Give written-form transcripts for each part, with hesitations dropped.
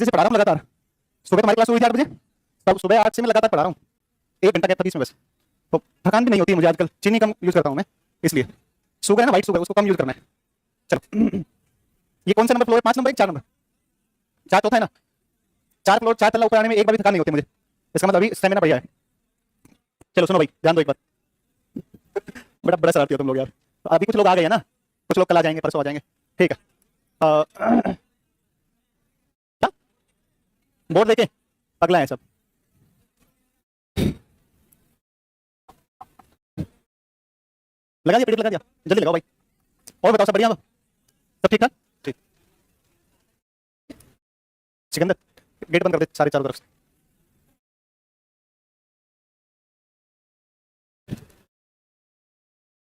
जैसे पढ़ा रहा हूँ लगातार। सुबह तुम्हारी क्लास हुई थी 8 बजे, तब सुबह 8 से मैं लगातार पढ़ा रहा हूँ, 1 घंटा गैप था बीच में बस। तो थकान भी नहीं होती है मुझे आजकल, चीनी कम यूज करता हूँ मैं, इसलिए शुगर है ना, व्हाइट शुगर, उसको कम यूज करना है। चलो ये कौन सा नंबर फ्लोर है? 5 नंबर, 4 नंबर, 4 चौथा है ना। 4 फ्लोर 4 तल्ला ऊपर आने में एक बार भी थकान नहीं होती मुझे, इसका मतलब अभी स्टेमिना बढ़िया है। चलो सुनो भाई, ध्यान दो एक बार। बड़ा बड़ा शरारती हो तुम लोग यार। तो अभी कुछ लोग आ गए हैं ना, कुछ लोग कल आ जाएंगे, परसों आ जाएंगे, ठीक है। बोर्ड देखे अगला है सब। लगा दिया, पीडीएफ लगा दिया, जल्दी लगाओ भाई। और बताओ सब बढ़िया, सब ठीक ठाक? ठीक। सिकंदर गेट बंद कर दे सारे चारों तरफ से।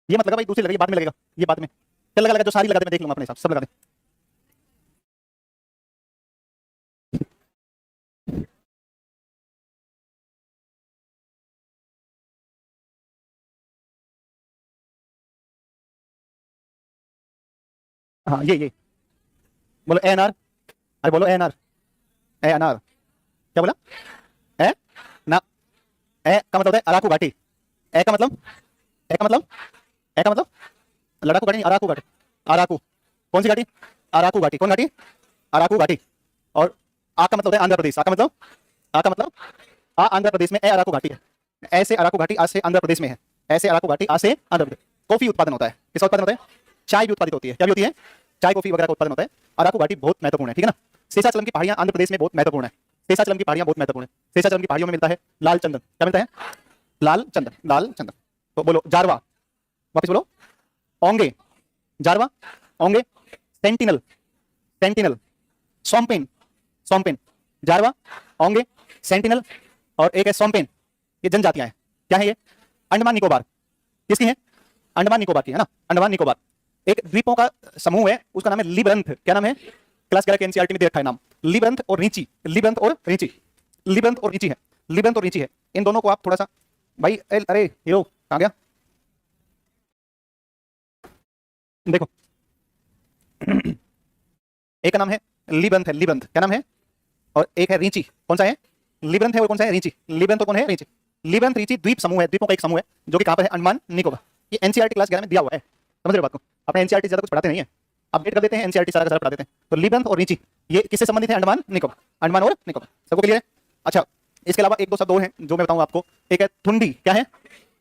ये मत लगा भाई, दूसरी लगी, बाद में लगेगा, ये बाद में। चल लगा लगा, जो सारी लगा दे, मैं देख लूंगा अपने हिसाब से, सब लगा दे। हाँ ये बोलो ए एन आर। अरे बोलो A N R, A N R. क्या बोला? ए ना, ए का मतलब होता है अराकू घाटी। ए का मतलब, ए का मतलब, ए का मतलब लड़ाकू घाटी, अराकू घाटी। अराकू कौन सी घाटी? अराकू घाटी। कौन घाटी? अराकू घाटी। और आ का मतलब होता है आंध्र प्रदेश। आ का मतलब, आ का मतलब, आ आंध्र प्रदेश में, ए अराकू घाटी है। ऐसे अराकू घाटी आ से आंध्र प्रदेश में है, ऐसे अराकू घाटी आ से आंध्र प्रदेश। कॉफी उत्पादन होता है, किसका उत्पादन होता है? चाय भी उत्पादित होती है। क्या भी होती है? चाय कॉफी वगैरह का उत्पादन होता है। अराकू घाटी बहुत महत्वपूर्ण है, ठीक है ना। शेषाचलम की पहाड़ियां आंध्र प्रदेश में बहुत महत्वपूर्ण है। शेषाचलम की पहाड़ियां बहुत महत्वपूर्ण है। शेषाचलम की पहाड़ियों में मिलता है लाल चंदन। क्या मिलता है? लाल चंदन, लाल चंदन। तो बोलो जारवा, वापस बोलो, ओंगे, जारवा, ओंगे, सेंटिनल, सेंटिनल, सोमपेन, सोमपेन, जारवा, ओंगे, सेंटिनल, और एक है सोमपेन। ये जनजातियां हैं। क्या है ये? अंडमान निकोबार। किसकी है? अंडमान निकोबार की है ना, अंडमान निकोबार एक द्वीपों का समूह है, उसका नाम है लिबरंथ। क्या नाम है? क्लास 11 के एनसीईआरटी में दे रखा है नाम, लिबरंथ और रीची। लिबरंथ और रीची, लिबरंथ और रीची है, लिबरंथ और रीची है। इन दोनों को आप थोड़ा सा भाई, अरे हीरो कहां गया? देखो एक का नाम है लिबरंथ, है लिबरंथ। क्या नाम है? और एक है रीची। कौन सा है? लिबरंथ है और कौन सा है? रीची। लिबरंथ और कौन है? रीची। लिबरंथ रीची द्वीप समूह है, द्वीपों का एक समूह है, जो कि कहां पर है? अंडमान निकोबार। ये एनसीईआरटी क्लास 11 में दिया हुआ है, समझ रहे हो बात को? अपने एनसीईआरटी ज्यादा कुछ पढ़ाते नहीं है, अपडेट कर देते हैं, एनसीईआरटी सारा का सारा पढ़ा देते हैं। तो लिबरंथ और रीची ये किससे संबंधित है? अंडमान निकोबार, अंडमान और निकोबार। सबको क्लियर है? अच्छा, इसके अलावा एक दो शब्द और हैं जो मैं बताऊंगा आपको। एक है थुंडी। क्या है?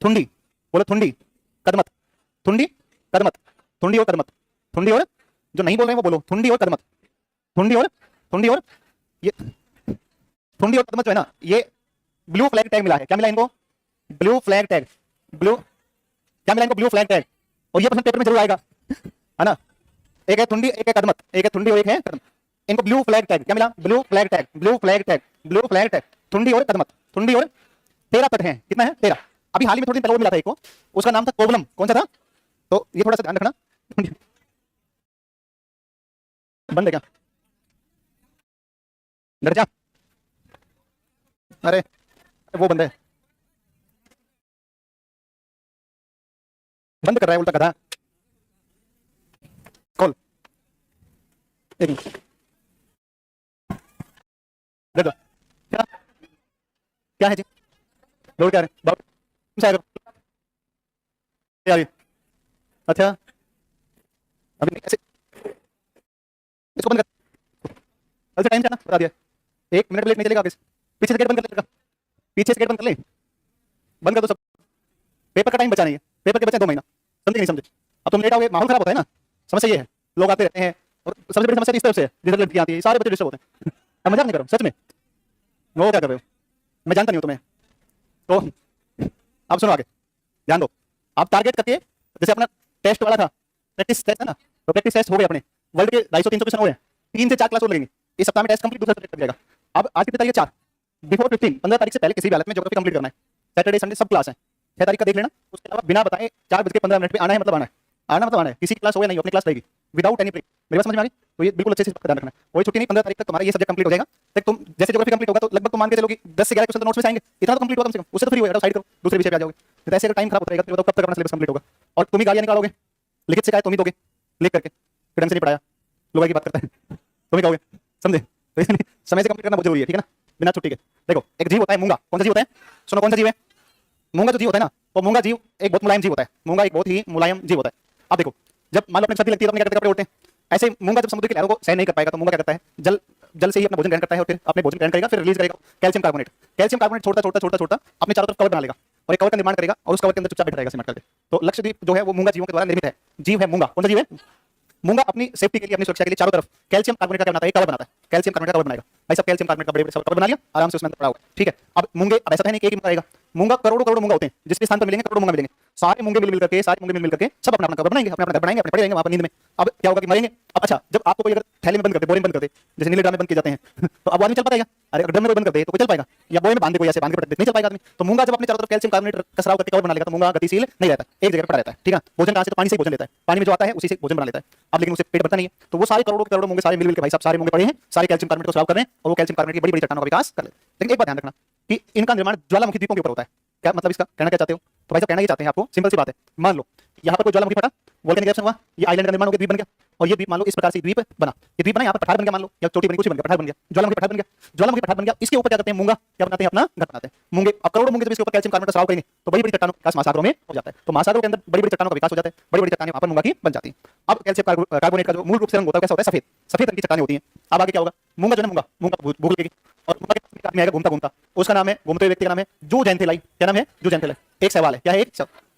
थुंडी, बोलो थुंडी, कदमत, थुंडी, कदमत, थुंडी और कदमत, थुंडी और, जो नहीं बोल रहे हैं वो बोलो, थुंडी और कदमत, थुंडी और, थुंडी और, ये थुंडी और कदमत जो है ना, ये ब्लू फ्लैग टैग मिला है। क्या मिला इनको? Blue flag tag. ब्लू, क्या मिला इनको? Blue flag tag. और ये प्रश्न पेपर में जरूर आएगा, है ना। एक है थुंडी, एक है कदमत, एक है थुंडी और एक है कदमत। इनको ब्लू फ्लैग टैग। क्या मिला? Blue flag tag, blue flag tag, blue flag tag, Thundi और कदमत, थुंडी और। 13 तट है। कितना है? 13। अभी हाल ही में थोड़ी दिन पहले वो मिला था एक को, उसका नाम था कोवलम। कौन सा था? तो ये थोड़ा सा ध्यान रखना। बंद है क्या? डर जा, अरे वो बंद है, बंद कर रहा है उल्टा गधा। कॉल, एक मिनट, दे दो। क्या, क्या है जी? लोग क्या रहे बाबू? यार अच्छा, अभी नहीं, ऐसे इसको बंद कर। कल से टाइम जाना बता दिया, 1 मिनट लेट नहीं चलेगा। ऑफिस पीछे से गेट बंद कर लेगा, पीछे से गेट बंद कर ले, बंद कर दो सब। पेपर का टाइम बचा नहीं है, पेपर के बचे 2 महीना, समझे नहीं समझे? अब तुम लेट आओगे, माहौल खराब होता है ना। समस्या ये है, लोग आते रहते हैं, और सबसे बड़ी समस्या इस तरफ से है, जिधर लड़कियां आती है, सारे बच्चे डिस्टर्ब होते हैं। अब मजाक नहीं करो, सच में। वो क्या कर रहे हो? मैं जानता नहीं हूँ तुम्हें। तो अब सुनो आगे, ध्यान दो। आप टारगेट करके, जैसे अपना टेस्ट वाला था, प्रैक्टिस टेस्ट है ना, तो प्रैक्टिस टेस्ट हो गए अपने, वर्ल्ड के 250-300 क्वेश्चन हो गए। 3 से 4 क्लास और लगेंगे इस सप्ताह में, टेस्ट कंप्लीट दूसरा सब्जेक्ट जाएगा। अब आज कितनी तारीख है? 4। बिफोर 15 तारीख से पहले किसी भी हालत में ज्योग्राफी कंप्लीट करना है। सैटरडे संडे सब क्लास है, 6 तारीख का देख लेना। उसके अलावा बिना बताए 4:15 पे आना है, मतलब आना है, आना मतलब आना है। किसी की क्लास हो या नहीं, अपनी क्लास रहेगी विदाउट एनी ब्रेक। मेरी बात समझ में आ गई? तो ये बिल्कुल अच्छे से ध्यान रखना है, कोई छुट्टी नहीं। 15 तारीख तक तुम्हारा ये सब्जेक्ट कंप्लीट हो जाएगा। तक तुम जैसे ज्योग्राफी कंप्लीट होगा तो लगभग तुम मान के चलो कि 10 से 11 क्वेश्चन नोट्स में से आएंगे, इतना तो कंप्लीट होगा कम से कम। उससे तो फ्री हो जाएगा, साइड करो, दूसरे विषय पे आ जाओगे। तो ऐसे अगर टाइम खराब होता रहेगा तो कब तक अपना सिलेबस कंप्लीट होगा? और तुम ही गालियां निकालोगे, लिखित शिकायत तुम ही दोगे, लिख करके, फिर ढंग से नहीं पढ़ाया, लोगों की बात करता है, तुम ही कहोगे, समझे? तो इसलिए समय से कंप्लीट करना बहुत जरूरी है, ठीक है ना, बिना छुट्टी के। देखो एक जीव होता है मूंगा, कौन सा जीव होता है, सुनो कौन सा जीव है, मूंगा जो जीव होता है ना, वो मूंगा जीव एक बहुत मुलायम जीव होता है, मूंगा एक बहुत ही मुलायम जीव होता है। अब देखो जब मान लो अपने सर्दी लगती है तो अपने क्या करते हैं, कपड़े ओढ़ते हैं। ऐसे मूंगा जब समुद्र की लहरों को सहन नहीं कर पाएगा तो मूंगा क्या करता है, जल से ही अपना भोजन ग्रहण करता है और फिर अपने भोजन ग्रहण करेगा, फिर रिलीज करेगा कैल्शियम कार्बोनेट। कैल्शियम कार्बोनेट छोड़ता छोड़ता छोड़ता छोड़ता अपने चारों तरफ कवर बना लेगा और एक कवर का निर्माण करेगा और उस कवर के अंदर चुपचाप बैठ रहेगा सिमट करके। तो लक्षद्वीप जो है वो मूंगा जीवों के द्वारा निर्मित है, जीव है मूंगा। कौन सा जीव है, मूंगा। अपनी सेफ्टी के लिए, अपनी सुरक्षा के लिए चारों तरफ कैल्शियम कार्बोनेट का क्या बनाता है, कवर बनाता है, कैल्शियम कार्बोनेट का कवर बनाएगा। भाई सब कैल्शियम कार्बोनेट का बड़े बड़े कवर बना लिया, आराम से उसमें अंदर पड़ा हुआ है, ठीक है। अब मूंगे, अब ऐसा है नहीं कि एक ही मूंगा रहेगा, मूंगा करोड़ों करोड़ों मूंगा होते हैं, जिसके स्थान पर मिलेंगे करोड़ों मूंगा मिलेंगे, सारे मूंगे मिल करके, सारे मूंगे मिल करके सब अपना अपना कवर बनाएंगे, अपने अपना घर बनाएंगे, अपने पड़े रहेंगे वहां पर नींद में। अब क्या होगा कि मरेंगे। अब अच्छा जब आपको कोई अगर थैले में बंद कर दे, बोरे में बंद कर दे, जैसे नीले ड्राम में बंद किए जाते हैं तो अब आदमी चल पाएगा। अरे ड्रम में बंद कर दे तो कोई चल पाएगा, या बोरे में बांध दे कोई ऐसे बांध के पटक दे, नहीं चल पाएगा आदमी। तो मूंगा जब अपने चारों तरफ कैल्शियम कार्बोनेट का स्राव करके कवर बना लेगा तो मूंगा गतिशील नहीं रहता, एक जगह पड़ा रहता है, ठीक है। भोजन कहां से, तो पानी से भोजन लेता है, पानी में जो आता है उसी से भोजन बना लेता है। अब लेकिन उसे पेट भरता नहीं है, तो वो सारे करोड़ों करोड़ों मूंगे सारे मिल के भाई साहब सारे मूंगे पड़े हैं, सारे कैल्शियम कार्बोनेट को स्राव कर रहे हैं और वो कैल्शियम कार्बोनेट की बड़ी बड़ी चट्टानों का विकास कर ले। लेकिन एक बात ध्यान रखना कि इनका निर्माण ज्वालामुखी द्वीपों के ऊपर होता है। क्या मतलब इसका, कहना क्या चाहते हो, तो भाई साहब कहना ये चाहते हैं आपको, सिंपल सी बात है। मान लो यहाँ पर कोई ज्वालामुखी फटा, वोल्केनिक इरप्शन हुआ, ये आइलैंड का निर्माण हो गया, द्वीप बन गया, और ये द्वीप मान लो इस प्रकार से द्वीप बना, ये द्वीप बना, यहाँ पर पठार बन गया मान लो, या चोटी बनी, कुछ बन गया, पठार बन गया, ज्वालामुखी पठार बन गया, ज्वालामुखी पठार बन गया। इसके ऊपर क्या करते हैं मूंगा, क्या बनाते हैं, अपना घर बनाते हैं मूंगे। अब करोड़ों मूंगे जब इसके ऊपर कैल्शियम कार्बोनेट का स्राव करेंगे तो बड़ी बड़ी चट्टानों का विकास महासागरों में हो जाता है, तो महासागरों के अंदर बड़ी बड़ी चट्टानों का विकास हो जाता है, बड़ी बड़ी चट्टानें वहां पर मूंगा की बन जाती है। अब कैल्शियम कार्बोनेट का जो मूल रूप से रंग होता है कैसा होता है, सफेद सफेद रंग की चट्टानें होती हैं। अब आगे क्या होगा, मूंगा जो है मूंगा, मूंगा भूल के और मूंगा के आदमी आएगा घूमता घूमता, उसका नाम है, घूमते हुए व्यक्ति का नाम है जू जैंथिलाई। क्या नाम है, जू जैंथिलाई। एक सवाल है, क्या है, एक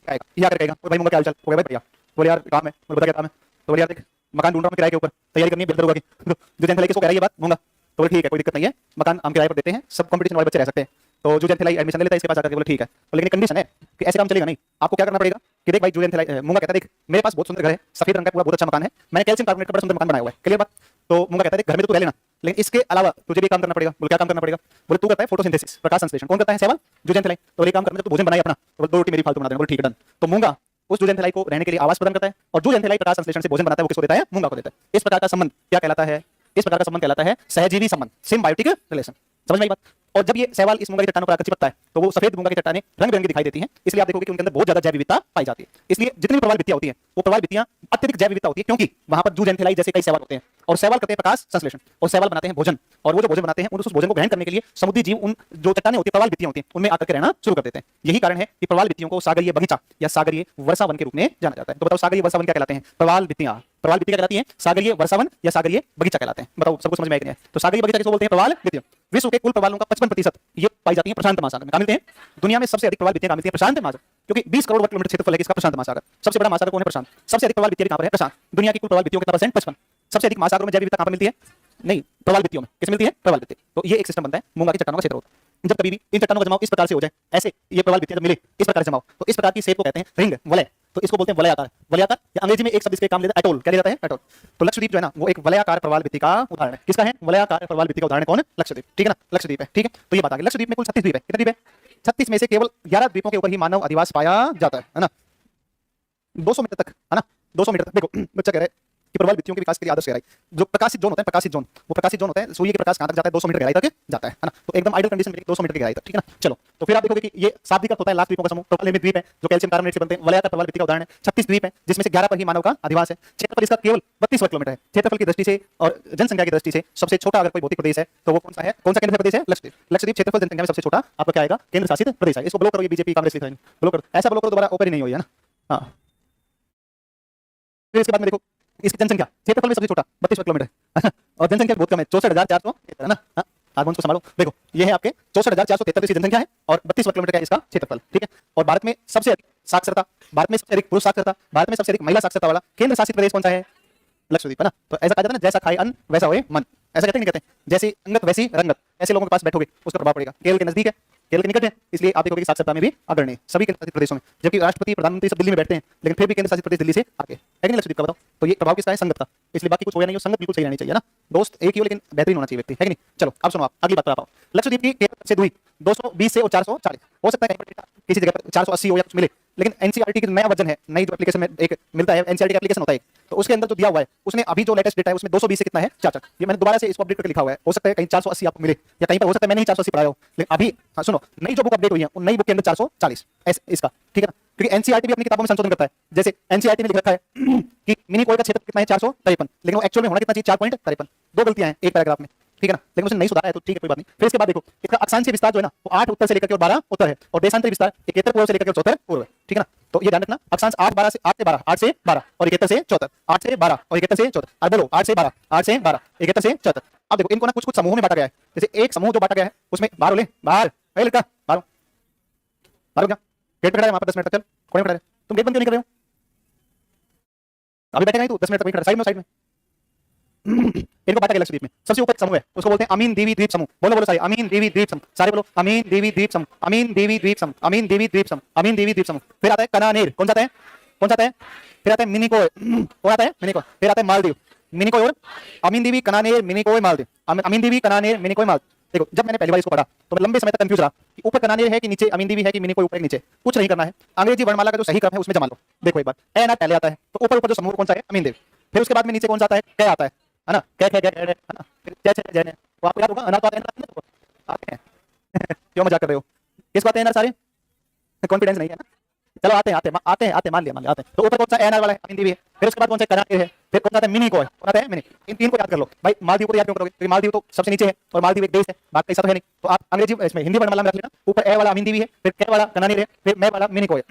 क्या आकर कहेगा भाई मूंगा क्या हाल चाल, हो गया भाई बढ़िया, बोले यार काम है, बोले बता क्या काम है, तो बोले यार देख मकान ढूंढ रहा हूं किराए के ऊपर, तैयारी करनी है, बिल्डर होगा की जो जैंथिलाई किसको कह रहा है ये बात, मूंगा। तो बोले ठीक है कोई दिक्कत नहीं है, मकान हम किराए पर देते हैं, सब कंपटीशन वाले बच्चे रह सकते हैं। तो जो जैंथिलाई एडमिशन ले लेता है इसके पास आकर के, बोले ठीक है, तो लेकिन कंडीशन है कि ऐसे काम चलेगा नहीं, आपको क्या करना पड़ेगा कि देख भाई जो जैंथिलाई मूंगा कहता है देख मेरे पास बहुत सुंदर घर है, सफेद रंग का पूरा बहुत अच्छा मकान है, मैंने कैल्शियम कार्बोनेट का बड़ा सुंदर मकान बनाया हुआ है, क्लियर बात। तो मूंगा कहता है घर में तो तू रह लेना, लेकिन इसके अलावा तुझे भी काम करना पड़ेगा। बोले क्या काम करना पड़ेगा, बोले तू करता है फोटोसिंथेसिस, प्रकाश संश्लेषण। कौन करता है, सहवाल जो जैंथिलाई। तो ये काम करना, तो भोजन बनाए अपना, तो दो रोटी मेरी फालतू बना देना, बोले ठीक है डन। तो मूंगा उस जू जैंथिलाई को रहने के लिए आवास प्रदान करता है और जो जैंथिलाई प्रकाश संश्लेषण से भोजन बनाता है वो किसको देता है, मूंगा को देता है। इस प्रकार का संबंध क्या कहलाता है, इस प्रकार का संबंध कहलाता है सहजीवी संबंध, सिम्बायोटिक रिलेशन। समझ में आई बात। और जब ये सहवाल इस मूंगा की चट्टानों पर आकर चिपकता है तो वो सफेद मूंगा की चट्टानें रंग बिरंगी दिखाई देती हैं, इसलिए आप देखोगे कि उनके अंदर बहुत ज्यादा जैव विविधता पाई जाती है। इसलिए जितनी भी प्रवाल भित्तियां होती हैं वो प्रवाल भित्तियां अत्यधिक जैव विविधता होती है, क्योंकि वहां पर जू जैंथिलाई जैसे कई सहवाल होते हैं और सहवाल करते हैं प्रकाश संश्लेषण और सहवाल बनाते हैं भोजन, और वो जो भोजन बनाते हैं उस भोजन को ग्रहण करने के लिए समुद्री जीव उन जो चट्टानें होती है, प्रवाल भित्तियां होती हैं, उनमें आकर के रहना शुरू कर देते हैं। यही कारण है कि प्रवाल भित्तियों को सागरीय बगीचा या सागरीय वर्षावन के रूप में जाना जाता है। तो बताओ सागरीय वर्षावन क्या कहलाते हैं, प्रवाल भित्तियां, प्रवाल भित्तियां कहलाती हैं सागरीय वर्षावन या सागरीय बगीचा कहलाते हैं। बताओ सबको समझ में आएगा। तो सागरीय बगीचा किसको बोलते हैं, प्रवाल भित्तियां। विश्व के कुल प्रवालों का 55% ये पाई जाती है प्रशांत महासागर में। कहां मिलते हैं, दुनिया में सबसे अधिक प्रवाल भित्तियां कहां मिलती हैं, प्रशांत महासागर, क्योंकि 20 करोड़ वर्ग किलोमीटर क्षेत्रफल है इसका प्रशांत महासागर। सबसे बड़ा महासागर कौन है, प्रशांत। सबसे अधिक प्रवाल भित्तियां कहां पर है, प्रशांत। दुनिया की कुल प्रवाल भित्तियों का कितना परसेंट, 55। सबसे अधिक महासागरों में जैव विविधता कहां पर मिलती है, नहीं प्रवाल भित्तियों में। किस मिलती है, प्रवाल भित्ति। तो ये एक सिस्टम बनता है, मूंगा की चट्टानों का क्षेत्र होता है। जब कभी भी इन चट्टानों का जमाव इस प्रकार से हो जाए, ऐसे ये प्रवाल भित्तियां जब मिले इस प्रकार से जमाव, तो इस प्रकार की शेप को कहते हैं रिंग, वलय। तो इसको बोलते हैं वलयाकार। वलयाकार या अंग्रेजी में एक शब्द इसके काम लेता है एटोल, क्या ले जाता है, एटोल। तो लक्षद्वीप जो है ना वो एक वलयाकार प्रवाल भित्ति का उदाहरण है। किसका है, वलयाकार प्रवाल भित्ति का उदाहरण कौन है, लक्षद्वीप, ठीक है ना, लक्षद्वीप है, ठीक है। तो ये बात आ गई। लक्षद्वीप में कुल 36 द्वीप है। कितने द्वीप है, 36 में से केवल 11 द्वीपों के ऊपर ही मानव अधिवास पाया जाता है ना। 200 मीटर तक, है ना, 200 मीटर तक। देखो बच्चा कह रहा है कि प्रवाल भित्तियों के विकास के लिए आदर्श गहराई जो प्रकाशित जोन होता है, प्रकाशित जोन, वो प्रकाशित जोन होता है सूर्य के प्रकाश कहां तक जाता है, 200 मीटर गहराई तक जाता है ना। तो एकदम आइडियल कंडीशन में 200 मीटर की गहराई तक, ठीक है ना। चलो तो फिर आप देखोगे कि ये 7 द्वीप होता है, लास्ट द्वीपों का समूह। प्रवाल निर्मित द्वीप है जो कैल्शियम कार्बोनेट से बनते हैं, वलयाकार प्रवाल भित्ति का उदाहरण है। 36 द्वीप है जिसमें से 11 पर ही मानव का अधिवास है। क्षेत्रफल इसका केवल 32 वर्ग किलोमीटर है। क्षेत्रफल की दृष्टि से और जनसंख्या की दृष्टि से सबसे छोटा अगर कोई भौतिक प्रदेश है तो वो कौन सा है, कौन सा केंद्र प्रदेश है, लक्षद्वीप। लक्षद्वीप क्षेत्रफल जनसंख्या में सबसे छोटा आपका क्या आएगा, केंद्र शासित प्रदेश है। इसको ब्लॉक करो, ये बीजेपी कांग्रेस लिखा है, ब्लॉक करो, ऐसा ब्लॉक करो दोबारा ओपन ही नहीं हुई है ना। हाँ फिर इसके बाद में देखो इसकी जनसंख्या क्षेत्रफल में सबसे छोटा 32 किलोमीटर और जनसंख्या बहुत कम है, 64,400 है ना। हाँ हार्मोन्स को संभालो। देखो ये है आपके 64,473 की जनसंख्या है और 32 किलोमीटर का इसका क्षेत्रफल, ठीक है। और भारत में सबसे अधिक साक्षरता, भारत में सबसे अधिक पुरुष साक्षरता, भारत में सबसे अधिक महिला साक्षरता वाला केंद्र शासित प्रदेश कौन सा है, लक्षद्वीप, है ना। तो ऐसा कहा जाता है ना, जैसा खाए अन्न वैसा होए मन, ऐसा कहते हैं, कहते हैं जैसे अंगत वैसी रंगत, ऐसे लोगों के पास बैठोगे उसका प्रभाव पड़ेगा। केरल के नजदीक है, केरल के निकट है, इसलिए आप देखोगे कि साक्षरता में भी अग्रणी सभी केंद्र शासित प्रदेशों में, जबकि राष्ट्रपति प्रधानमंत्री सब दिल्ली में बैठते हैं, लेकिन फिर भी केंद्र शासित प्रदेश दिल्ली से आगे है कि नहीं लक्षद्वीप का, बताओ। तो ये प्रभाव किसका है, संगत का, इसलिए बाकी कुछ हो या नहीं हो, संगत बिल्कुल सही रहनी चाहिए ना। दोस्त एक ही हो लेकिन बेहतरीन होना चाहिए व्यक्ति, है कि नहीं। चलो अब सुनो, आप अगली बात पर आओ। लक्षद्वीप की केरल से दूरी 220 से और 440 हो सकता है, कहीं पर किसी जगह पर 480 हो या कुछ मिले, लेकिन एनसीईआरटी की नया वर्जन है, नई जो एप्लीकेशन में एक मिलता है, एनसीईआरटी का एप्लीकेशन होता है, तो उसके अंदर जो दिया हुआ है उसने अभी जो लेटेस्ट डेटा है उसमें 220 से कितना है, 440। ये मैंने दोबारा से इसको अपडेट करके लिखा हुआ है, हो सकता है कहीं 480 आपको मिले या कहीं पर हो सकता है मैंने ही 480 पढ़ाया हो, लेकिन अभी हाँ सुनो, नई जो बुक अपडेट हुई है उन नई बुक के अंदर 440 इसका, ठीक है ना। क्योंकि एनसीईआरटी भी अपनी किताबों में संशोधन करता है, जैसे एनसीईआरटी में लिख रखा है कि मिनी कोय का क्षेत्र कितना है, 453, लेकिन वो एक्चुअल में होना कितना चाहिए, 4.53। दो गलतियां हैं एक पैराग्राफ में, ठीक है ना, लेकिन उसने नहीं सुधारा है तो ठीक है, कोई बात नहीं। फिर इसके बाद देखो इसका अक्षांशीय विस्तार जो है ना वो 8 उत्तर से लेकर के और 12 उत्तर है, और देशांतरी विस्तार 71 पूर्व से लेकर के 74 पूर्व है, ठीक है ना। तो ये ध्यान रखना, अक्षांश 8 12 से 8 से 12, 8 से 12 और 71 से 74, 8 से 12 और 71 से 74। अब बोलो 8 से 12, 8 से 12, 71 से 74। अब देखो इनको ना कुछ कुछ समूहों में बांटा गया है। जैसे एक समूह जो बांटा गया है उसमें बाहर ले, बाहर ए लड़का, बाहर बाहर क्या गेट पे खड़ा है वहां पर 10 मिनट तक, चल कोने में खड़ा है, तुम गेट बंद क्यों नहीं कर रहे हो? अभी बैठेगा नहीं तू, 10 मिनट तक वहीं खड़ा, साइड में, साइड में। इनको बांटा गया लक्षद्वीप में। सबसे ऊपर एक समूह है उसको बोलते हैं अमीन देवी द्वीप समूह। बोलो बोलो सारे, अमीन देवी द्वीप समूह, सारे बोलो अमीन देवी द्वीप समूह, अमीन देवी द्वीप समूह, अमीन देवी द्वीप समूह, अमीन देवी द्वीप समूह। फिर आता है कनानेर, कौन सा आता है, कौन सा आता है? फिर आता है मिनिकोय, कौन आता है? मिनिकोय। फिर आता है मालदीव, मिनिकोय और अमीन देवी, कनानेर, मिनिकोय, मालदीव, अमीन देवी, कनानेर, मिनिकोय, मालदीव। देखो जब मैंने पहली बार इसको पढ़ा तो मैं लंबे समय तक कंफ्यूज रहा कि ऊपर कनानेर है कि नीचे अमीन देवी है कि मिनिकोय ऊपर नीचे। कुछ नहीं करना है, अंग्रेजी वर्णमाला का जो सही क्रम है उसमें जमा लो। देखो एक बार ए ना पहले आता है तो ऊपर ऊपर जो समूह कौन सा है, अमीन देवी। फिर उसके बाद में नीचे कौन सा आता है, कै आता है ना, कै कै कै है ना, फिर जय जय जय, तो आपको याद होगा अनाथ आते हैं क्यों मजाक कर रहे हो, किस बात है ना, सारे कॉन्फिडेंस नहीं है ना। चलो आते हैं आते हैं आते हैं आते हैं, मान लिया आते हैं। तो ऊपर कौन सा एनआर वाला है, अमीन देवी है। फिर उसके बाद कौन सा कनानेर है, फिर कौन सा आता है, मिनिकोय, कौन आता है, मिनी। इन तीन को याद कर लो भाई। मालदीव को याद क्यों करोगे, क्योंकि मालदीव तो सबसे नीचे है और मालदीव एक देश है, बात कैसा तो है नहीं। तो आप अंग्रेजी इसमें हिंदी वर्णमाला में रख लेना, ऊपर ए वाला अमीन देवी है, फिर कै वाला कनानेर है, फिर मैं वाला मिनिकोय।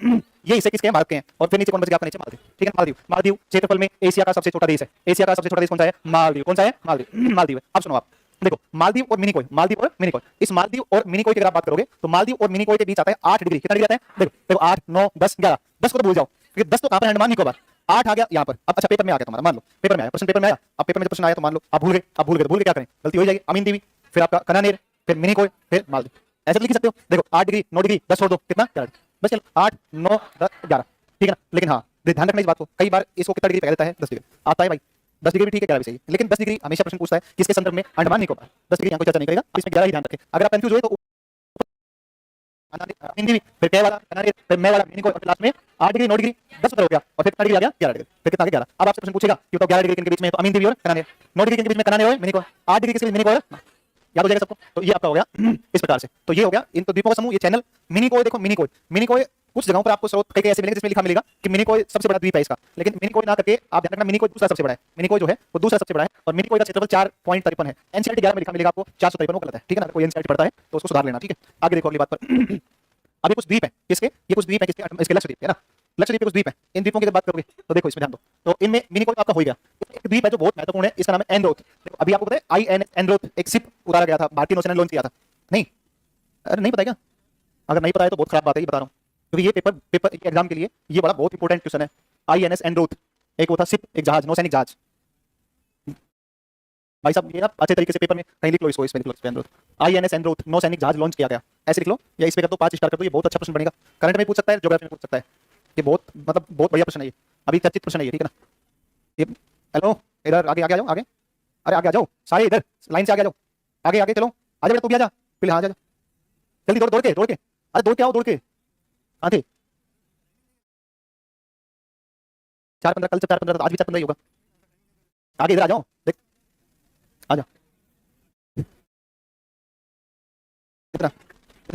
ये इसे किसके हैं, भारत के हैं। और फिर नीचे कौन बच गया आपका, नीचे मालदीव, ठीक है। मालदीव, मालदीव क्षेत्रफल में एशिया का सबसे छोटा देश है। एशिया का सबसे छोटा देश कौन सा है, मालदीव। कौन सा है, मालदीव, मालदीव है। अब सुनो आप देखो मालदीव और मिनिकोय, मालदीव और मिनिकोय। इस मालदीव और मिनिकोय की अगर आप बात करोगे तो मालदीव और मिनिकोय के बीच आता है 8 डिग्री। कितना डिग्री आता है, देखो देखो 8 9 10 11, 10 को तो भूल जाओ क्योंकि 10 तो कहां पर, अंडमान निकोबार। 8 आ गया यहाँ पर। अब अच्छा पेपर में आ गया तुम्हारा, मान लो पेपर में आया, प्रश्न पेपर में आया। अब पेपर में जब प्रश्न आया तो मान लो आप भूल गए, अब भूल गए तो भूल गए, क्या करें, गलती हो जाएगी। अमीन देवी, फिर आपका कनानेर, फिर मिनिकोय, फिर मालदीव, ऐसे लिख सकते हो। देखो 8 डिग्री 9 डिग्री 10 छोड़ दो, कितना 11 डिग्री। बस चलो 8 9 10 11, ठीक है ना। लेकिन हाँ ध्यान रखना इस बात को, कई बार इसको कितना डिग्री पकड़ देता है, 10 डिग्री आता है भाई। 10 डिग्री भी ठीक है, 11 भी सही है, लेकिन 10 डिग्री हमेशा प्रश्न पूछता है किसके संदर्भ में, अंडमान निकोबार। 10 डिग्री यहाँ कोई चर्चा नहीं करेगा, इसमें 11 ही ध्यान रखें। अगर आप कंफ्यूज हुए तो अमीन देवी, फिर कै वाला कनानेर, फिर मैं वाला मिनिकोय, और फिर लास्ट में 8 डिग्री 9 डिग्री 10 उत्तर हो गया, और फिर कितना डिग्री आ गया, 11 डिग्री। फिर कितना आ गया, 11। अब आपसे प्रश्न पूछेगा कि तो 11 डिग्री के बीच में तो अमीन देवी और कनानेर, 9 डिग्री के बीच में कनानेर और मिनिकोय, 8 डिग्री के बीच में मिनिकोय, याद हो जाएगा सबको। तो ये आपका हो गया इस प्रकार से। तो ये हो गया इन तो द्वीपों का समूह। ये चैनल मिनिकोय, देखो मिनिकोय, मिनिकोय कुछ जगहों पर आपको स्रोत कई ऐसे मिलेंगे जिसमें लिखा मिलेगा कि मिनिकोय सबसे बड़ा द्वीप है इसका, लेकिन मिनिकोय ना करके आप ध्यान रखना मिनिकोय दूसरा सबसे बड़ा है। मिनिकोय जो है वो दूसरा सबसे बड़ा है और मिनिकोय का क्षेत्रफल 4.53 है। एनसीईआरटी 11 में लिखा मिलेगा आपको 453, वो गलत है, ठीक है ना। कोई एनसीईआरटी पढ़ता है तो उसको सुधार लेना, ठीक है। आगे देखो अगली बात पर। अभी कुछ द्वीप है किसके, ये कुछ द्वीप है किसके, इसके लक्षद्वीप है ना, लक्षद्वीप के कुछ द्वीप है। इन द्वीपों की जब बात करोगे तो देखो इसमें ध्यान दो, तो इनमें मिनिकोय आपका हो गया। एक द्वीप है जो बहुत महत्वपूर्ण है, इसका नाम है एंड्रोथ। देखो अभी आपको पता है आईएनएस एंड्रोथ एक शिप उतारा गया था, भारतीय नौसेना ने लॉन्च किया था। नहीं, अरे नहीं पता क्या, अगर नहीं पता है तो बहुत खराब बात है, ये बता रहा हूँ क्योंकि ये पेपर एग्जाम के लिए ये बड़ा बहुत इंपॉर्टेंट क्वेश्चन है। आईएनएस एंड्रोथ एक वो था शिप, एक जहाज, नौसैनिक जहाज। भाई साहब ये ना अच्छे तरीके से पेपर में कहीं लिख लो इसको, इसमें लिख लो एंड्रोथ, आईएनएस एंड्रोथ नौसैनिक जहाज लॉन्च किया गया, ऐसे लिख लो या इस पे कर दो 5 स्टार कर दो। ये बहुत अच्छा प्रश्न बनेगा, करंट में पूछ सकता है, ज्योग्राफी में पूछ सकता है। ये बहुत मतलब बहुत बढ़िया प्रश्न है, ये अभी चर्चित प्रश्न है ये, ठीक है ना। ये हेलो इधर आगे आगे आ जाओ, आगे अरे आगे आ जाओ सारे, इधर लाइन से आगे आ जाओ, आगे आगे चलो, आ जा तू भी आ जा, पहले हाँ आ जा जल्दी, दौड़ दौड़ के अरे दौड़ के आओ, दौड़ के आगे 4-15, कल से 4-15, आज भी 4-15 ही होगा। आगे इधर आ जाओ, देख आ जा, इधर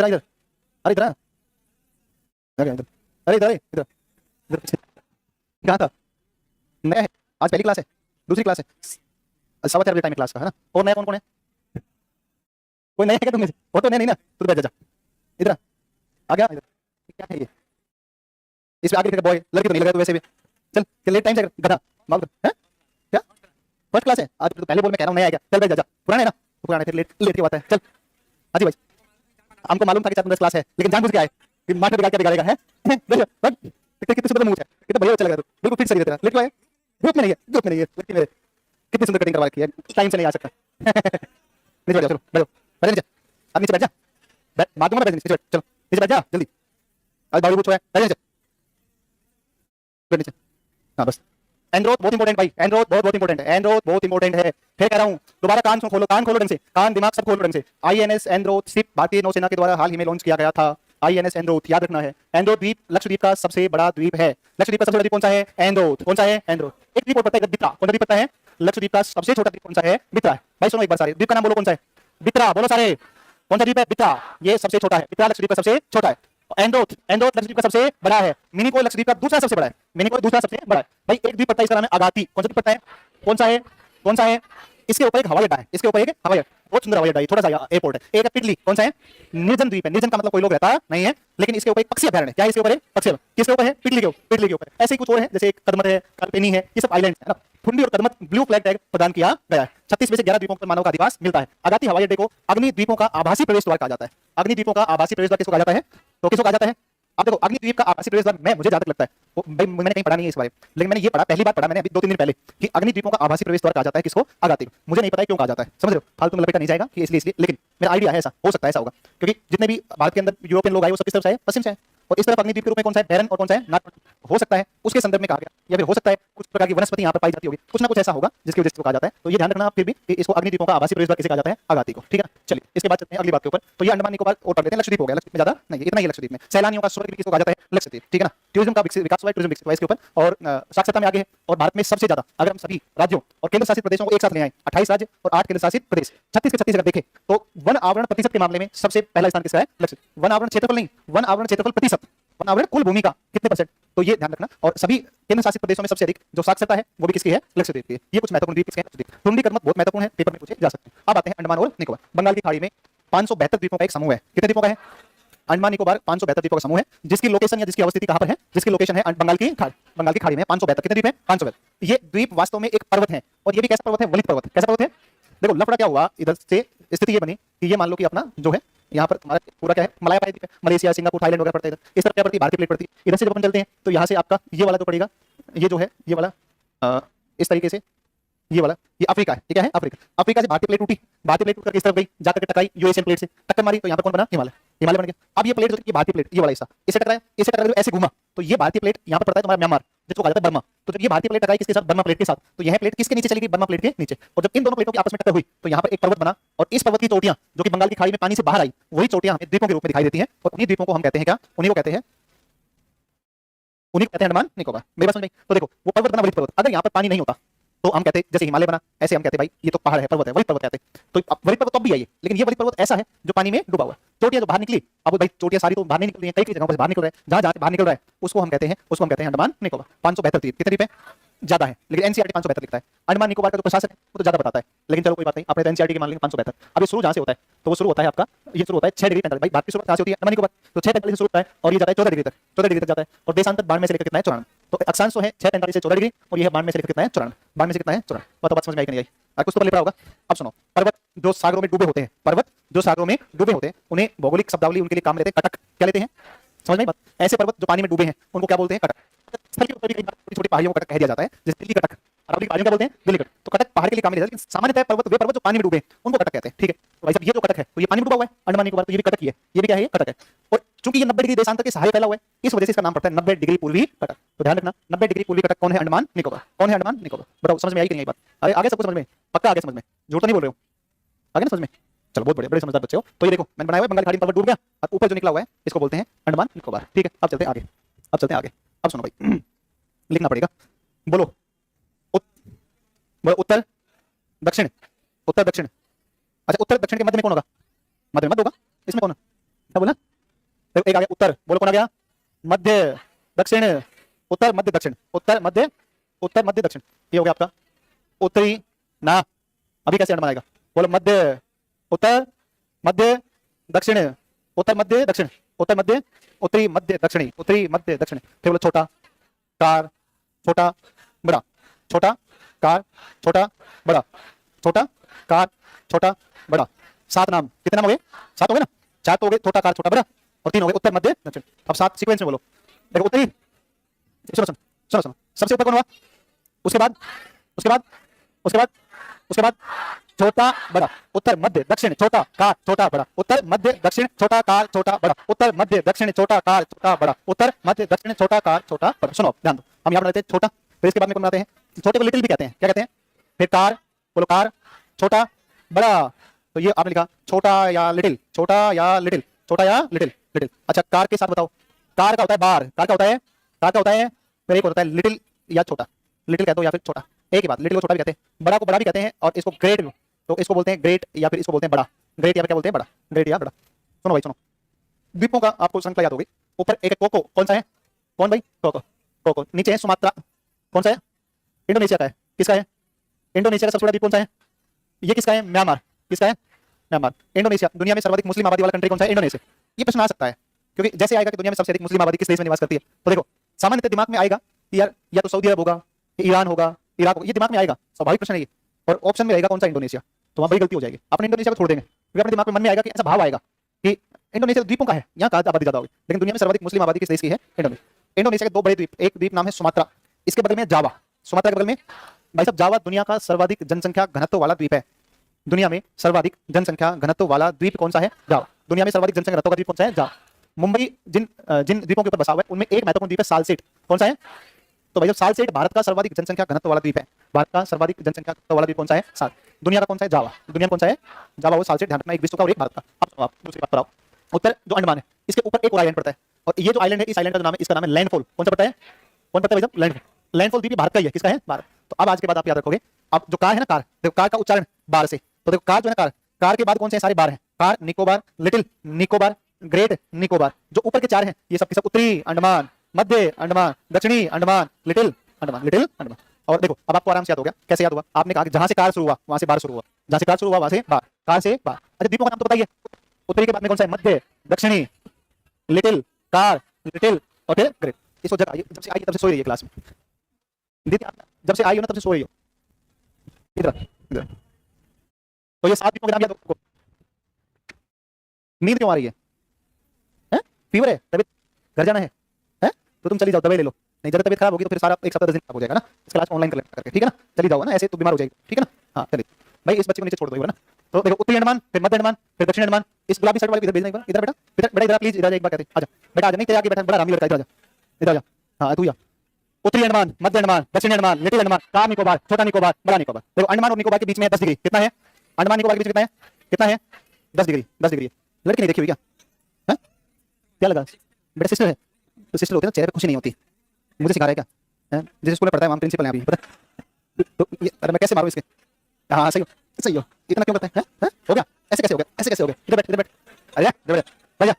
इधर इधर, अरे इधर इधर इधर, अरे इधर इधर इधर, कहाँ था मैं, आज पहली क्लास है, दूसरी क्लास है, 4:15 बजे टाइम है क्लास का, है ना। और नया कौन कौन है, कोई नया है क्या तुम्हें, वो तो नया नहीं ना, तू बैठ जा, इधर आ गया इधर, क्या है ये, इस पे आगे बॉय, लड़की तो नहीं लगा तो वैसे भी, चल लेट टाइम से गधा माल है क्या, फर्स्ट क्लास है आज तो, पहले बोल मैं कह रहा हूँ नया है क्या, चल बैठ जा, पुराना है ना तो पुराना, फिर लेट लेट की बात है, चल हाजी भाई। हमको मालूम था कि 4-15 क्लास है, लेकिन जानबूझ के आए कि मास्टर बिगाड़ क्या बिगाड़ेगा, है कितने सुंदर मुंह है, कितना बढ़िया अच्छा लगा, बिल्कुल फिट सही तेरा, लेट को आए, ग्रुप में नहीं है, ग्रुप में नहीं है, लड़की मेरे कितनी सुंदर कटिंग करवा रखी है, टाइम से नहीं आ सकता। नीचे बैठ जा, चलो बैठो, बैठ नीचे, अब नीचे बैठ जा, मार दूंगा मैं, नीचे बैठ, चलो नीचे बैठ जा जल्दी, आज दारू पूछो है, बैठ नीचे, बैठ नीचे, हाँ बस। एंड्रोथ बहुत इंपॉर्टेंट भाई, एंड्रोथ बहुत इंपॉर्टेंट है, एंड्रोथ बहुत इंपॉर्टेंट है, फिर कह रहा हूं दोबारा कान खोलो, कान खोलो ढंग से, कान दिमाग सब खोलो ढंग से। आईएनएस एंड्रोथ शिप भारतीय नौसेना के द्वारा हाल ही में लॉन्च किया गया था। आईएनएस एंड्रोथ याद रखना है। एंड्रोथ द्वीप लक्षद्वीप का सबसे बड़ा द्वीप है। लक्षद्वीप का सबसे बड़ा द्वीप कौन सा है, एंड्रोथ। कौन सा है, एंड्रोथ। एक द्वीप और पता है बित्रा, कौन सा द्वीप पता है, लक्षद्वीप का सबसे छोटा द्वीप कौन सा है, बित्रा है। भाई सुनो एक बार सारे, द्वीप का नाम बोलो कौन सा है, बित्रा, बोलो सारे, कौन सा द्वीप है, बित्रा, ये सबसे छोटा है, बित्रा लक्षद्वीप का सबसे छोटा है। एंड्रोथ, एंड्रोथ लक्षद्वीप का सबसे बड़ा है। मिनिकोय लक्षद्वीप का दूसरा सबसे बड़ा है, मिनिकोय दूसरा सबसे बड़ा है। भाई एक द्वीप पड़ता है, इसका नाम है अगाती, कौन सा द्वीप पड़ता है, कौन सा है, कौन सा है, इसके ऊपर एक हवाई अड्डा है, इसके ऊपर एक हवाई अड्डा, बहुत सुंदर हवाई अड्डा है, छोटा सा एयरपोर्ट है। एक है पिटली, कौन सा है? निर्जन द्वीप है। निर्जन का मतलब कोई लोग रहता नहीं है, लेकिन इसके ऊपर एक पक्षी अभयारण्य है। क्या इसके ऊपर है? पक्षी अभयारण्य। किसके ऊपर है? पिटली के ऊपर। पिटली के ऊपर ऐसे ही कुछ और है, जैसे एक कदमत है, कल्पेनी है, ये सब आइलैंड है ना। ठुंडी और कदमत ब्लू फ्लैग टैग प्रदान किया गया है। 36 में से 11 द्वीपों पर मानव का अधिवास मिलता है। अगाती हवाई अड्डे को अग्नि द्वीपों का आभासी प्रवेश द्वार कहा जाता है। अग्नि द्वीपों का आभासी प्रवेश द्वार किसको कहा जाता है? तो किसको कहा जाता है? अब देखो, अग्निद्वीप का आभासी प्रवेश द्वार, मैं मुझे जहां तक लगता है, भाई मैंने कहीं पढ़ा नहीं है इस बारे में, लेकिन मैंने ये पढ़ा, पहली बार पढ़ा मैंने अभी 2-3 दिन पहले, कि अग्निद्वीपों का आभासी प्रवेश द्वार कहा जाता है किसको? अगाती को। मुझे नहीं पता है क्यों कहा जाता है, समझ रहे हो? फालतू में लपेटा नहीं जाएगा कि इसलिए, लेकिन मेरा आइडिया है ऐसा, हो सकता है ऐसा होगा, क्योंकि जितने भी भारत के अंदर यूरोपियन लोग आए वो सब किस तरफ से आए? पश्चिम से आए। और इस तरफ अग्निद्वीप के रूप में कौन सा है? बैरन और कौन सा है? नाग। हो सकता है उसके संदर्भ में कहा गया, या फिर हो सकता है कुछ प्रकार की वनस्पति यहाँ पर पाई जाती होगी, कुछ ना कुछ ऐसा होगा जिसकी वजह से कहा जाता है। तो ये ध्यान रखना आप फिर भी कि इसको अग्निद्वीपों का आभासी प्रवेश द्वार किसे कहा जाता है? अगाती को। ठीक है, चलिए इसके बाद चलते हैं अगली बात के ऊपर। तो ये अंडमान निकोबार और पढ़ लेते हैं। लक्षद्वीप हो गया, लक्षद्वीप में ज्यादा नहीं, इतना ही लक्षद्वीप में। सैलानियों का स्वर्ग किसको कहा जाता है? लक्षद्वीप। ठीक है ना। टूरिज्म का विकास हुआ है, टूरिज्म विकसित हुआ है इसके ऊपर, और साक्षरता में आगे है। और भारत में सबसे ज्यादा, अगर हम सभी राज्यों और केंद्र शासित प्रदेशों को एक साथ ले आए, 28 राज्य और 8 केंद्र शासित प्रदेश, 36 के 36 अगर देखें, तो वन आवरण प्रतिशत के मामले में सबसे पहला स्थान किसका है? लक्षद्वीप। वन आवरण क्षेत्रफल नहीं, वन आवरण क्षेत्रफल प्रतिशत, वन आवरण कुल भूमि का कितने %, तो ये ध्यान रखना। और सभी केंद्र शासित प्रदेशों में सबसे अधिक जो साक्षरता है वो भी किसकी है? लक्षद्वीप की है। ये कुछ महत्वपूर्ण द्वीप किसके हैं? लक्षद्वीप। टुंडी कदमत बहुत महत्वपूर्ण है, पेपर में पूछे जा सकते हैं। अब आते हैं अंडमान और निकोबार। बंगाल की खाड़ी में 572 द्वीपों का एक समूह है। कितने द्वीपों का है? अंडमान निकोबार 572 द्वीपों का समूह है, जिसकी लोकेशन या जिसकी अवस्थिति कहां पर है? जिसकी लोकेशन है बंगाल की खाड़ी। बंगाल की खाड़ी में 572 कितने द्वीप हैं? 572। ये द्वीप वास्तव में एक पर्वत है, और ये भी कैसा पर्वत है? वलित पर्वत। कैसा पर्वत है? देखो लफड़ा क्या हुआ, इधर से स्थिति ये बनी कि ये मान लो कि अपना जो है यहाँ पर हमारा पूरा क्या है? मलाया द्वीप है, मलेशिया, सिंगापुर, थाईलैंड वगैरह पड़ता है इधर। इस तरफ क्या पड़ती है? भारतीय प्लेट पड़ती है। इधर से जब अपन चलते हैं तो यहाँ से आपका ये वाला जो पड़ेगा, ये जो है ये वाला इस तरीके से, ये वाला ये अफ्रीका है। ये क्या है? अफ्रीका। अफ्रीका से भारतीय प्लेट टूटी, भारतीय प्लेट टूट करके इस तरफ गई, जाकर के टकराई यूएसएन प्लेट से, टक्कर मारी, तो यहाँ पर कौन बना? हिमालय। हिमालय बन गया। अब ये प्लेट जो ये भारतीय प्लेट, ये वाला हिस्सा इससे टकराया, इससे टकरा ऐसे घूमा, तो ये भारतीय प्लेट यहाँ पर पड़ता है तुम्हारा म्यांमार, जिसको कहा जाता है बर्मा। तो जब ये भारतीय प्लेट टकराई किसके साथ? बर्मा प्लेट के साथ, तो यह प्लेट किसके नीचे चली गई? बर्मा प्लेट के नीचे। और जब इन दोनों प्लेटों की आपस में टक्कर हुई तो यहाँ पर एक पर्वत बना, और इस पर्वत की चोटियां जो कि बंगाल की खाड़ी में पानी से बाहर आई, वही चोटियां हमें द्वीपों के रूप में दिखाई देती हैं। और उन्हीं द्वीपों को हम कहते हैं क्या? उन्हीं को कहते हैं, उन्हीं को कहते हैं अंडमान निकोबार। मेरी बात समझ में? तो देखो वो पर्वत बना, वलित पर्वत। अगर यहाँ पर पानी नहीं होता तो हम कहते जैसे हिमालय बना, ऐसे हम कहते भाई ये तो पहाड़ है, पर्वत है, वलित पर्वत कहते। तो वलित पर्वत तो अब भी है ये, लेकिन ये वलित पर्वत ऐसा है जो पानी में डूबा हुआ है। चोटियां जो बाहर निकली, अब भाई चोटियां सारी तो बाहर नहीं निकल रही हैं, कई जगहों पर बाहर निकल रहा है, जहां जहां बाहर निकल रहा है उसको हम कहते हैं अंडमान निकोबार। 572 द्वीप। कितने द्वीप है? ज्यादा है, लेकिन एनसीईआरटी 572 लिखता है। अंडमान निकोबार का जो प्रशासन है वो तो ज्यादा बताता है, लेकिन चलो कोई बात नहीं, अपने तो एनसीईआरटी के मान लेंगे 572। अब ये शुरू जहां से होता है, तो वो शुरू होता है आपका, ये शुरू होता है 6 डिग्री 45। भाई बात की शुरुआत कहां से होती है? अंडमान निकोबार। तो 6:45 से शुरू होता है और ये जाता है 14 डिग्री तक, 14 डिग्री तक जाता है। और देशांतर बाढ़ में से लेकर कितना है? 94। तो अक्षांश है 6:45 से 14 डिग्री, और ये है बाढ़ में से लेकर कितना है? 94। बाढ़ में से कितना है? 94। बताओ बात समझ में आई कि नहीं आई? और कुछ तो पहले पढ़ा होगा। अब सुनो, पर्वत जो सागरों में डूबे होते हैं, पर्वत जो सागरों में डूबे होते हैं, उन्हें भौगोलिक शब्दावली उनके लिए काम लेते हैं कटक। क्या लेते हैं? समझ में बात? ऐसे पर्वत जो पानी में डूबे हैं उनको क्या बोलते हैं? कटक। स्थल के ऊपर भी कई बार छोटी पहाड़ियों को कटक कह दिया जाता है, जैसे दिल्ली कटक। अरवली पहाड़ियों क्या बोलते हैं? दिल्ली कटक। तो कटक पहाड़ के लिए काम लिया जाता है, लेकिन सामान्यतः पर्वत वे पर्वत जो पानी में डूबे हैं उनको कटक कहते हैं। ठीक है, तो भाई साहब ये जो कटक है तो ये पानी में डूबा हुआ है अंडमान निकोबार, तो ये भी कटक ही है। ये भी क्या है? ये कटक है। और चूंकि ये 90 डिग्री देशांतर के सहारे फैला हुआ है, इस वजह से इसका नाम पड़ता है 90 डिग्री पूर्वी कटक। तो ध्यान रखना, 90 डिग्री पूर्वी कटक कौन है? अंडमान निकोबार। कौन है अंडमान निकोबार? बताओ समझ में आई कि नहीं आई बात? अरे आगे सब कुछ समझ में? पक्का आगे समझ में? झूठ तो नहीं बोल रहे हो? आगे ना समझ में? चलो बहुत बढ़िया, बड़े समझदार बच्चे हो। तो ये देखो मैंने बनाया हुआ है, बंगाल खाड़ी में पर्वत डूब गया और ऊपर जो निकला हुआ है इसको बोलते हैं अंडमान निकोबार। ठीक है, अब चलते हैं आगे, अब चलते हैं आगे। अब सुनो भाई, लिखना पड़ेगा। बोलो उत्तर दक्षिण, उत्तर दक्षिण। अच्छा, उत्तर दक्षिण के मध्य में कौन होगा? मध्य में मत होगा, इसमें कौन? क्या बोला? एक आ गया उत्तर, बोलो कौन आ गया? मध्य दक्षिण, उत्तर मध्य दक्षिण, उत्तर मध्य, उत्तर मध्य दक्षिण। ये हो गया आपका उत्तरी ना। अभी कैसे अंडमान आएगा? बोलो मध्य, उत्तर मध्य दक्षिण, उत्तर मध्य दक्षिण, उत्तर मध्य, उत्तरी मध्य दक्षिणी, उत्तरी मध्य दक्षिण। फिर बोलो छोटा कार, छोटा बड़ा, छोटा कार, छोटा बड़ा, छोटा कार, छोटा बड़ा। 7 नाम। कितने नाम हो गए? 7 हो गए ना? 4 तो हो गए, छोटा कार छोटा बड़ा, और 3 हो गए उत्तर मध्य दक्षिण। अब 7 सीक्वेंस में बोलो। देखो उत्तरी, सुनो सुनो सुनो सुनो, सबसे ऊपर कौन हुआ? उसके बाद उसके बाद उसके बाद उसके बाद छोटा बड़ा, उत्तर मध्य दक्षिण छोटा कार छोटा बड़ा, उत्तर मध्य दक्षिण छोटा कार छोटा बड़ा, उत्तर मध्य दक्षिण छोटा कार छोटा बड़ा, उत्तर मध्य दक्षिण छोटा कार छोटा बड़ा। सुनो ध्यान दो, हम यहाँ बनाते हैं छोटा, फिर इसके बाद में कौन बनाते हैं? छोटे को लिटिल भी कहते हैं। क्या कहते हैं? फिर कार, बोलो कार, छोटा बड़ा। तो ये आपने लिखा छोटा या लिटिल, छोटा या लिटिल, छोटा या लिटिल, लिटिल। अच्छा कार के साथ बताओ, कार का होता है बार, कार का होता है, कार का होता है, फिर एक होता है लिटिल या छोटा, लिटिल कहते हो या फिर छोटा, एक ही बात। लिटिल को छोटा भी कहते हैं, बड़ा को बड़ा भी कहते हैं, और इसको ग्रेट, तो इसको बोलते हैं ग्रेट या फिर इसको बोलते हैं बड़ा। ग्रेट या फिर क्या बोलते हैं? बड़ा, ग्रेट या बड़ा। सुनो भाई सुनो, द्वीपों का आपको श्रृंखला याद होगी। ऊपर एक कोको, कौन सा है? कौन भाई? Coco, Coco. नीचे है सुमात्रा, कौन सा है? इंडोनेशिया का है। किसका है? इंडोनेशिया का सबसे बड़ा द्वीप कौन सा है? ये किसका है? म्यांमार। किसका है? म्यांमार। इंडोनेशिया, दुनिया में सर्वाधिक मुस्लिम आबादी वाला कंट्री कौन सा है? इंडोनेशिया। ये प्रश्न आ सकता है क्योंकि जैसे आएगा कि दुनिया में सबसे अधिक मुस्लिम आबादी किस देश में निवास करती है, तो देखो सामान्यतः दिमाग में आएगा कि यार या तो सऊदी अरब होगा, ईरान होगा, इराक होगा, ये दिमाग में आएगा, स्वाभाविक प्रश्न है ये। और ऑप्शन में रहेगा कौन सा? इंडोनेशिया। तो वहां बड़ी गलती हो जाएगी, अपने इंडोनेशिया को छोड़ देंगे क्योंकि अपने दिमाग में मन में आएगा कि ऐसा भाव आएगा कि इंडोनेशिया द्वीपों का है, यहाँ का आबादी ज्यादा होगी, लेकिन दुनिया में सर्वाधिक मुस्लिम आबादी किस देश की है? इंडोनेशिया। इंडोनेशिया के दो बड़े द्वीप, एक द्वीप नाम है सुमात्रा, इसके बगल में जावा। सुमात्रा के बगल में भाई साहब जावा दुनिया का सर्वाधिक जनसंख्या घनत्व वाला द्वीप है। दुनिया में सर्वाधिक जनसंख्या घनत्व वाला द्वीप कौन सा है? जावा। दुनिया में सर्वाधिक जनसंख्या घनत्व का द्वीप कौन सा है? जावा। मुंबई जिन जिन द्वीपों के ऊपर बसा हुआ है उनमें एक महत्वपूर्ण द्वीप है सालसेट। कौन सा है? तो भाई सालसेट भारत का सर्वाधिक जनसंख्या घनत्व वाला द्वीप है। भारत का सर्वाधिक जनसंख्या घनत्व वाला द्वीप कौन सा है? साल। दुनिया का कौन सा है? जावा। दुनिया में कौन सा है? जावा वो सालसेट, ध्यान रखना, एक विश्व का और एक भारत का। अब आप दूसरी बात पर आओ। उत्तर जो अंडमान है, इसके ऊपर एक और आइलैंड पड़ता है, और ये जो आइलैंड है, इस आइलैंड का जो नाम है, इसका नाम है लैंडफॉल। कौन सा पड़ता है? कौन पड़ता है भाई साहब? लैंडफॉल। लैंडफॉल द्वीप भारत का ही है। किसका है? भारत। तो अब आज के बाद आप याद रखोगे, अब जो कार है ना, कार, देखो कार का उच्चारण बार से, तो देखो कार जो है कार, कार के बाद कौन से सारे बार हैं? Car, Nicobar, little Nicobar, great Nicobar. जो ऊपर के चार हैं ये सब के सब उत्तरी अंडमान, मध्य अंडमान, दक्षिणी अंडमान, लिटिल अंडमान, लिटिल अंडमान। और देखो अब आपको आराम से याद हो गया। कैसे याद हुआ? आपने कहा कि जहां से कार शुरू हुआ वहां से बार शुरू हुआ, जहां से कार शुरू हुआ वहां से बार, कार से बार। अच्छा द्वीपों का नाम तो बताइए। उत्तरी के बाद में कौन सा है? मध्य, दक्षिणी, लिटिल, कार, लिटिल और फिर ग्रेट। इसको जब से आई तब से सो रही है क्लास में दीदी, आप जब से आई हो ना तब से सो रही हो। इधर इधर। तो ये 7 द्वीपों के नाम याद रखो। नींद क्यों आ रही है? हैं? फीवर है? तबीयत घर जाना है? हैं? तो तुम चली जाओ, दवाई ले लो। नहीं जब तबीयत खराब होगी तो फिर सारा एक सप्ताह 10 दिन खराब हो जाएगा ना। इस क्लास को ऑनलाइन करके, ठीक है ना? चली जाओ ना, ऐसे तो बीमार हो जाएगी, ठीक है ना? हाँ चलिए भाई, इस बच्चे को नीचे छोड़ दो ना। तो देखो उत्तरी अंडमान, फिर मध्य अंडमान, फिर दक्षिण अंडमान। इस गुलाबी शर्ट वाले इधर भेजना एक बार, इधर बेटा, बेटा इधर प्लीज, इधर एक बार कहते आजा बेटा, आजा। नहीं तेरे आगे बैठा बड़ा आरामी लड़का, इधर आजा, इधर आजा। हाँ तू जा। उत्तरी अंडमान, मध्य अंडमान, दक्षिण अंडमान, लिटिल अंडमान, कार निकोबार, छोटा निकोबार, बड़ा निकोबार। देखो अंडमान और निकोबार के बीच में 10 डिग्री कितना है? अंडमान निकोबार के बीच कितना है? कितना है? 10 डिग्री। 10 डिग्री। लड़की नहीं देखी हुई क्या? है? क्या लगा बेटा? सिस्टर है तो सिस्टर होती है ना, चेहरे पे खुशी नहीं होती। मुझे सिखा रहा है क्या? जिस स्कूल में पढ़ता है वहाँ प्रिंसिपल है अभी, पता? तो अरे मैं कैसे मारूं इसके? हाँ सही हो, सही हो। इतना क्यों करते हैं? हो गया? ऐसे कैसे हो गया? ऐसे कैसे हो गया? इधर बैठ, इधर बैठ। अरे इधर बैठ, भैया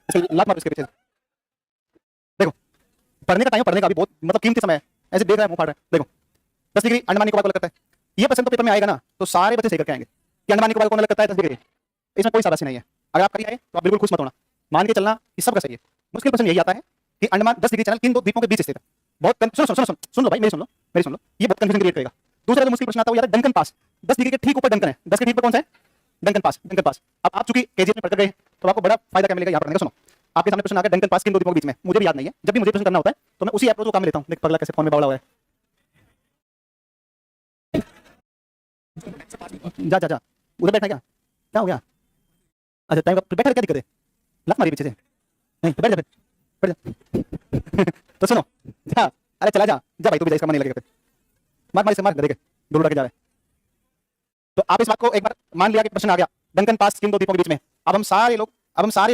इसको लात मारो इसके पीछे। देखो पढ़ने का टाइम, पढ़ने का भी बहुत मतलब कीमती समय है। ऐसे देख रहा है, मुंह फाड़ रहा है। देखो 10 डिग्री अंडमान निकोबार को अलग करता है। ये प्रश्न तो पेपर में आएगा ना, तो सारे बच्चे सही करके आएंगे कि अंडमान निकोबार को अलग करता है 10 डिग्री। इसमें कोई शाबाशी नहीं है। अगर आप करिए तो आप बिल्कुल खुश मत होना, मान के चलना ये सबका सही है। मुश्किल प्रश्न यही आता है कि अंडमान 10 डिग्री चैनल किन दो द्वीपों के बीच स्थित है। बहुत सुन लो भाई, मेरी सुन लो, ये बहुत कंफ्यूजन क्रिएट करेगा। दूसरा जो मुश्किल प्रश्न आता है वो यार डंकन पास। 10 डिग्री के ठीक ऊपर डंकन है। 10 के ठीक पर कौन सा है? Duncan pass. Duncan pass. अब आप चूंकि केजीएफ में पढ़कर गए तो आपको बड़ा फायदा क्या मिलेगा यहाँ पढ़ने का। सुनो, आपके सामने प्रश्न आ गया डंकन पास किन दो द्वीपों के बीच में। मुझे भी याद नहीं है, जब भी मुझे प्रश्न करना होता है तो मैं उसी अप्रोच को काम में लेता हूँ। देख पगला कैसे फोन में बावला हुआ है। जा जा जा, उधर बैठा क्या? क्या हो गया? अच्छा टाइम बैठा, क्या दिक्कत है? लत मारी पीछे से? नहीं तो बैठ जा, बैठ जा। तो सुनो जा, अरे चला जा जा भाई, तू भी जा, इसका मन नहीं लगेगा। मार मार इसे, मार गधे के, दो उड़ा के जा रहे। तो आप इस बात को एक बार मान लिया कि प्रश्न आ गया डंकन पास किन दो द्वीपों के बीच में। अब हम सारे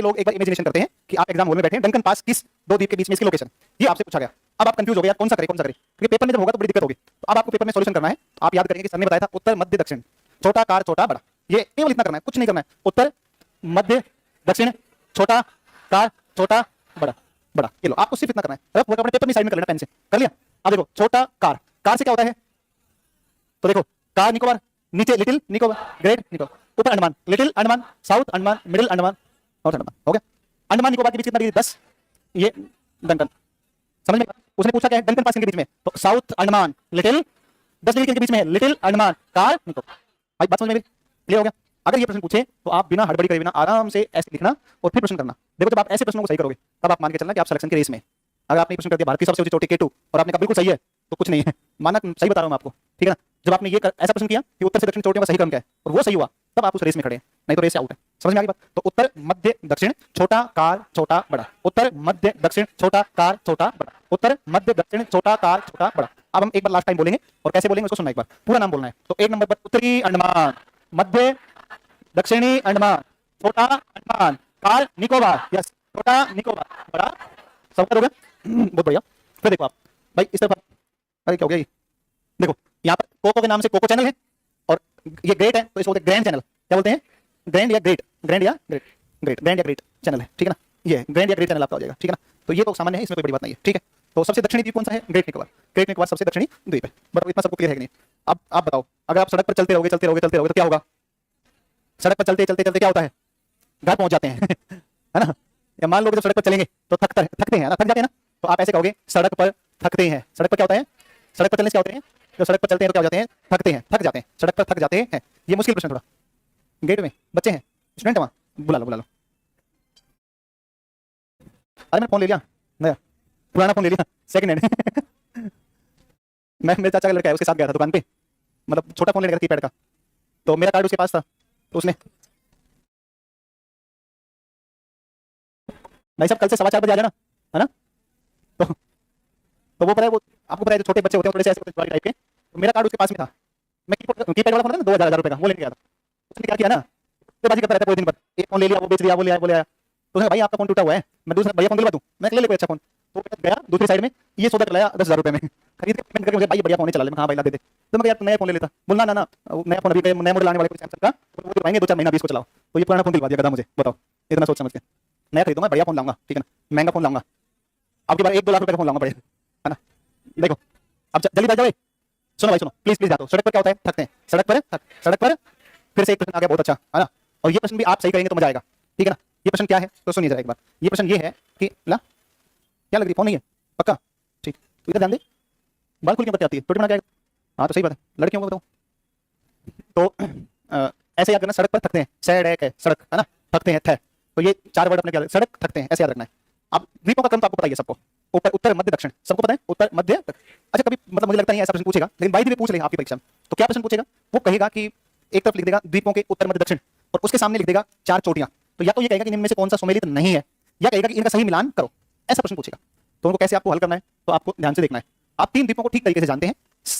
लोग एक बार इमेजिनेशन करते हैं कि आप एग्जाम हॉल में बैठे हैं, डंकन पास किस दो द्वीप के बीच में, इसकी लोकेशन ये आपसे पूछा गया। अब आप कंफ्यूज हो गए यार, कौन सा करें क्योंकि पेपर में जब होगा तो बड़ी दिक्कत होगी। तो अब आपको पेपर में सॉल्यूशन करना है। तो आप याद करेंगे कि सर ने बताया था उत्तर, मध्य, दक्षिण, छोटा, कार, छोटा, बड़ा। ये केवल इतना करना है, कुछ नहीं करना है। उत्तर, मध्य, दक्षिण, छोटा, कार, छोटा, बड़ा, बड़ा। ये लो, आपको सिर्फ इतना करना है। अपने पेपर में साइड में कर लेना पेन से, कर लिया। अब देखो छोटा कार, कार से क्या होता है? तो देखो कार निकोबार, नीचे लिटिल निकोबार, ग्रेट निकोबार, ऊपर Andaman, little Andaman, south Andaman, middle Andaman, north Andaman. हो गया? अंडमान निकोबार के बीच कितना डिग्री? 10। ये डंकन, समझ में? उसने पूछा क्या है डंकन पास के बीच में, तो साउथ अंडमान, लिटिल, 10 डिग्री के बीच में है, लिटिल अंडमान, कार निकोबार। भाई बात समझ में क्लियर हो गया? अगर ये प्रश्न पूछे तो आप बिना हड़बड़ी करे, बिना आराम से ऐसे लिखना और फिर प्रश्न करना। देखो जब आप ऐसे प्रश्नों को सही करोगे तब आप मान के चलना कि आप सिलेक्शन की रेस में। अगर आपने प्रश्न कर दिया भारत की सबसे ऊंची चोटी K2 और आपने कहा बिल्कुल सही है, तो कुछ नहीं है, माना सही बता रहा हूं आपको, ठीक है ना? जब आपने ये ऐसा प्रश्न किया कि उत्तर से दक्षिण चोटियों का सही क्रम क्या है और वो सही हुआ, तब आप उस रेस में खड़े हैं, नहीं तो रेस से आउट है। समझ में आ गई बात? तो उत्तर, मध्य, दक्षिण, छोटा, कार, छोटा, बड़ा। उत्तर, मध्य, दक्षिण, छोटा, कार, छोटा, बड़ा। उत्तर, मध्य, दक्षिण, छोटा, कार, छोटा, बड़ा। अब हम एक बार लास्ट टाइम बोलेंगे और कैसे बोलेंगे उसको सुनना एक बार, पूरा नाम बोलना है। तो एक नंबर पर उत्तरी अंडमान, मध्य दक्षिणी अंडमान, छोटा अंडमान, कार निकोबार, यस छोटा निकोबार, बड़ा। सब हो गया? बहुत बढ़िया। फिर देखो आप भाई इस तरफ, अरे क्या हो गया ये? देखो यहाँ पर कोको के नाम से कोको चैनल है और ये ग्रेट है तो इसको बोलते हैं ग्रैंड चैनल। क्या बोलते हैं? ग्रैंड या ग्रेट, ग्रैंड या ग्रेट, ग्रेट, ग्रैंड या ग्रेट चैनल है, ठीक है ना? ये ग्रैंड या ग्रेट चैनल आपका हो जाएगा, ठीक है ना? तो ये तो सामान्य है, इसमें कोई बड़ी बात नहीं है, ठीक है? तो सबसे दक्षिणी द्वीप कौन सा है? ग्रेट निकोबार। ग्रेट निकोबार सबसे दक्षिणी द्वीप है। बट इतना सबको क्लियर है कि नहीं? अब आप बताओ, अगर आप सड़क पर चलते रहोगे चलते रहोगे चलते रहोगे तो क्या होगा? सड़क पर चलते चलते चलते क्या होता है? घर पहुंच जाते हैं है ना? या मान लो कि जब सड़क पर चलेंगे तो थकते हैं ना, थक जाते हैं ना, तो आप ऐसे कहोगे सड़क पर थकते हैं। सड़क पर क्या होता है? सड़क पर चलने से क्या होते हैं? जब सड़क पर चलते हैं तो क्या हो जाते हैं? थकते हैं, थक जाते हैं, सड़क पर थक जाते हैं। ये मुश्किल प्रश्न थोड़ा। गेट में बच्चे हैं, स्टूडेंट है वहाँ, बुला लो बुला लो। अरे मैंने फोन ले लिया नया, पुराना फोन ले लिया, सेकंड हैंड मैं मेरे चाचा का लड़का है, उसके साथ गया था दुकान पे, मतलब छोटा फोन लेने गया कीपैड का, तो मेरा कार्ड उसके पास था, तो उसने, भाई साहब कल से 4:15 बजे आ जाना, है ना? तो वो पता है, वो आपको पता है जो छोटे बच्चे होते हैं थोड़े से ऐसे टाइप के, तो मेरा कार्ड उसके पास में था। मैं कीपैड वाला फोन था ना, 2000 रुपए का, वो लेके गया था। उसने क्या किया ना, तो बाजी करता रहता है पूरे दिन भर, एक फोन ले लिया, वो बेच दिया, वो ले आया, वो ले आया। तो उसने कहा, भाई आपका फोन टूटा हुआ है, मैं दूसरा बढ़िया फोन दिलवा दूं? मैं ले ले कोई अच्छा फोन। तो वो गया दूसरी साइड में, ये सौदा कर लाया 10,000 रुपए में, खरीद के पेमेंट करके मुझे, भाई बढ़िया फोन चला ले। मैं हाँ भाई ला दे दे। तो मैं यार नया फोन ले लेता, बोलना ना ना वो नया फोन अभी नया मॉडल आने वाले कोई सैमसंग का, वो दिलवाएंगे 2-4 महीना 20 को चलाओ। तो ये पुराना फोन दिलवा दिया गधा मुझे, बताओ इतना सोच समझ के। नया खरीदूंगा, बढ़िया फोन लाऊंगा, ठीक है ना, महंगा फोन लाऊंगा, अब की बार 1-2 लाख रुपए का फोन लाऊंगा बढ़िया, है ना? देखो अब जल्दी बैठ जाओ, सुनो भाई सुनो, प्लीज प्लीज जाओ। सड़क पर क्या होता है? थकते हैं, सड़क पर फिर से एक प्रश्न आ गया बहुत अच्छा, है ना? और ये प्रश्न भी आप सही करेंगे तो मजा आएगा, ठीक है ना? ये प्रश्न क्या है तो सुनिए जरा एक बार। ये प्रश्न ये है कि ला क्या लग रही, फोन नहीं है पक्का? ठीक, तो इधर ध्यान दे, बाल खुल के बत्ती आती है, टोटी बना क्या? हाँ तो सही बात है, लड़कियों को बताओ। तो ऐसे याद करना, सड़क पर थकते हैं, सड़क है, सड़क है ना, थकते हैं थे, तो ये 4 वर्ड अपने क्या, सड़क थकते हैं, ऐसे याद रखना है। अब द्वीपों का क्रम तो आपको पता ही है सबको, ऊपर उत्तर मध्य दक्षिण, सबको पता है, उत्तर मध्य अच्छा कभी मतलब मुझे लगता नहीं ऐसा प्रश्न पूछेगा, लेकिन बाई द वे पूछ ले आपकी परीक्षा में, तो क्या प्रश्न पूछेगा? वो कहेगा कि एक तरफ लिख देगा द्वीपों के उत्तर मध्य दक्षिण, और उसके सामने लिख देगा 4 चोटियां, तो या तो ये कहेगा कि इनमें से कौन सा सुमेलित नहीं है, या कहेगा कि इनका सही मिलान करो, ऐसा प्रश्न पूछेगा। तो उनको कैसे आपको हल करना है, तो आपको ध्यान से देखना है। आप 3 द्वीपों को ठीक तरीके से जानते हैं,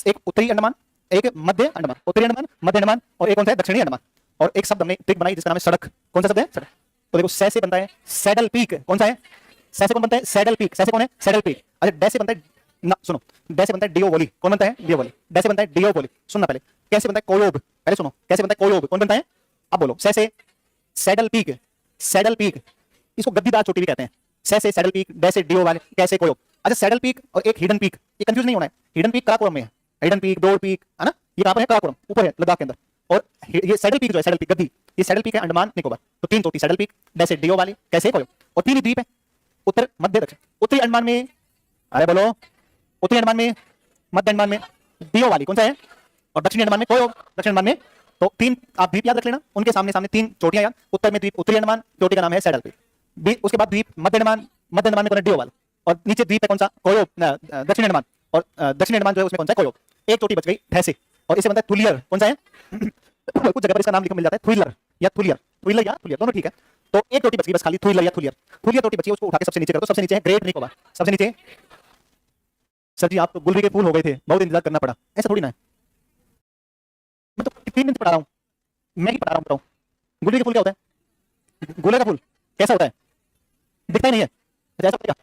एक उत्तरी अंडमान, एक मध्य अंडमान, उत्तरी अंडमान, मध्य अंडमान, और एक कौन सा है? दक्षिणी अंडमान। और एक शब्द हमने ट्रिक बनाई जिसका नाम है सड़क। कौन सा शब्द है? सड़क। तो देखो सै से बनता है सैडल पीक, कौन सा है? सै से कौन बनता है? सैडल पीक, सै से कौन है? Saddle peak. अच्छा डै से बनता है ना, सुनो, डै से बनता है डियोवोली, कौन बनता है? डियोवोली। डै से बनता है डियोवोली, सुनना पहले, कैसे बनता है? कोयोब, पहले सुनो, कैसे बनता है? कोयोब, कौन बनता है? अब बोलो, सै से सैडल पीक, सैडल पीक, इसको गद्दीदार चोटी भी कहते हैं। सै से सैडल पीक, डै से डियोवोली, कैसे कोयोब। अच्छा सैडल पीक और एक हिडन पीक, ये कंफ्यूज नहीं होना है, हिडन पीक काराकोरम में है, हिडन पीक, डोर पीक, है ना, ये कहां पर है? काराकोरम, ऊपर है लद्दाख के अंदर। और ये सैडल पीक जो है, सैडल पीक गद्दी, ये सैडल पीक है अंडमान निकोबार। तो 3 चोटी सैडल पीक, डै से डियोवोली, कैसे कोयोब, और 3 ही द्वीप है, उत्तर मध्य दक्षिण। उत्तरी अंडमान में, अरे बोलो, उत्तरी अंडमान में, मध्य अंडमान में डियोवोली कौन सा है, और दक्षिणी अंडमान में कोयोब, दक्षिण अंडमान में। तो 3 आप द्वीप याद रख लेना, उनके सामने सामने 3 चोटियां याद। उत्तर में द्वीप उत्तरी अंडमान, चोटी का नाम है सैडल पीक, उसके बाद द्वीप मध्य अंडमान, मध्य अंडमान में कौन है? डियोवोली, और नीचे द्वीप है कौन सा? कोयोब, दक्षिण अंडमान, और दक्षिण अंडमान जो है उसमें कौन सा है? कोयोब। एक चोटी बच गई फैसे, और इसे बनता है थुलियर, कौन सा है? कुछ जगह पर इसका नाम लिखा मिल जाता है थुइलर या थुलियर, थुइलर या थुलियर दोनों ठीक है। तो एक चोटी बच गई बस खाली, थुइलर या थुलियर। थुलियर चोटी बची है, उसको उठा के सबसे नीचे कर दो, सबसे नीचे है ग्रेट निकोबार, सबसे नीचे। सर जी आप तो गुलरी के फूल हो गए थे, बहुत इंतजार करना पड़ा, ऐसा थोड़ी ना है, मैं तो 3 दिन से पढ़ा रहा हूँ, मैं ही पढ़ा रहा हूँ। गुलरी का फूल क्या होता है? गुले का फूल कैसा होता है? दिखता ही नहीं है, अच्छा ऐसा पड़ेगा,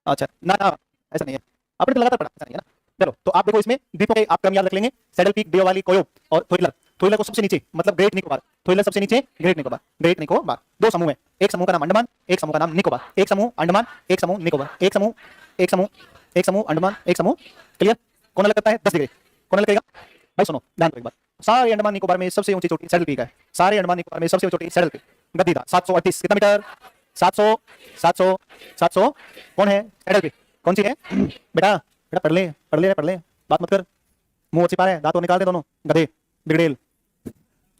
अच्छा ना ना ऐसा नहीं है, आपने तो लगातार पढ़ा, ऐसा नहीं है ना। चलो तो आप देखो इसमें द्वीपों के आप क्रम याद रख लेंगे, सैडल पीक, डियोवोली, कोयोब और थुइलर। थुइलर को सबसे नीचे मतलब ग्रेट निकोबार, थुइलर सबसे नीचे, ग्रेट निकोबार, ग्रेट निकोबार। 2 समूह है, एक समूह का नाम अंडमान, एक समूह का नाम निकोबार, एक समूह अंडमान, एक समूह निकोबार, एक समूह, एक समूह, एक समूह अंडमान, एक समूह। क्लियर? कौन अलग करता है? 10 डिग्री, कौन अलग करेगा? भाई सुनो ध्यान दो एक बार, सारे अंडमान निकोबार में सबसे ऊंची चोटी सैडल पीक है, सारे अंडमान निकोबार में सबसे ऊंची चोटी सैडल पीक, गद्दीदार 738 कितना मीटर? 700 700 700। कौन है? Saddle peak. कौन सी है? बेटा बेटा पढ़ ले पढ़ ले पढ़ ले, बात मत कर, मुंह छिपा रहे, दांतों निकाल दे दोनों, गधे बिगड़ेल।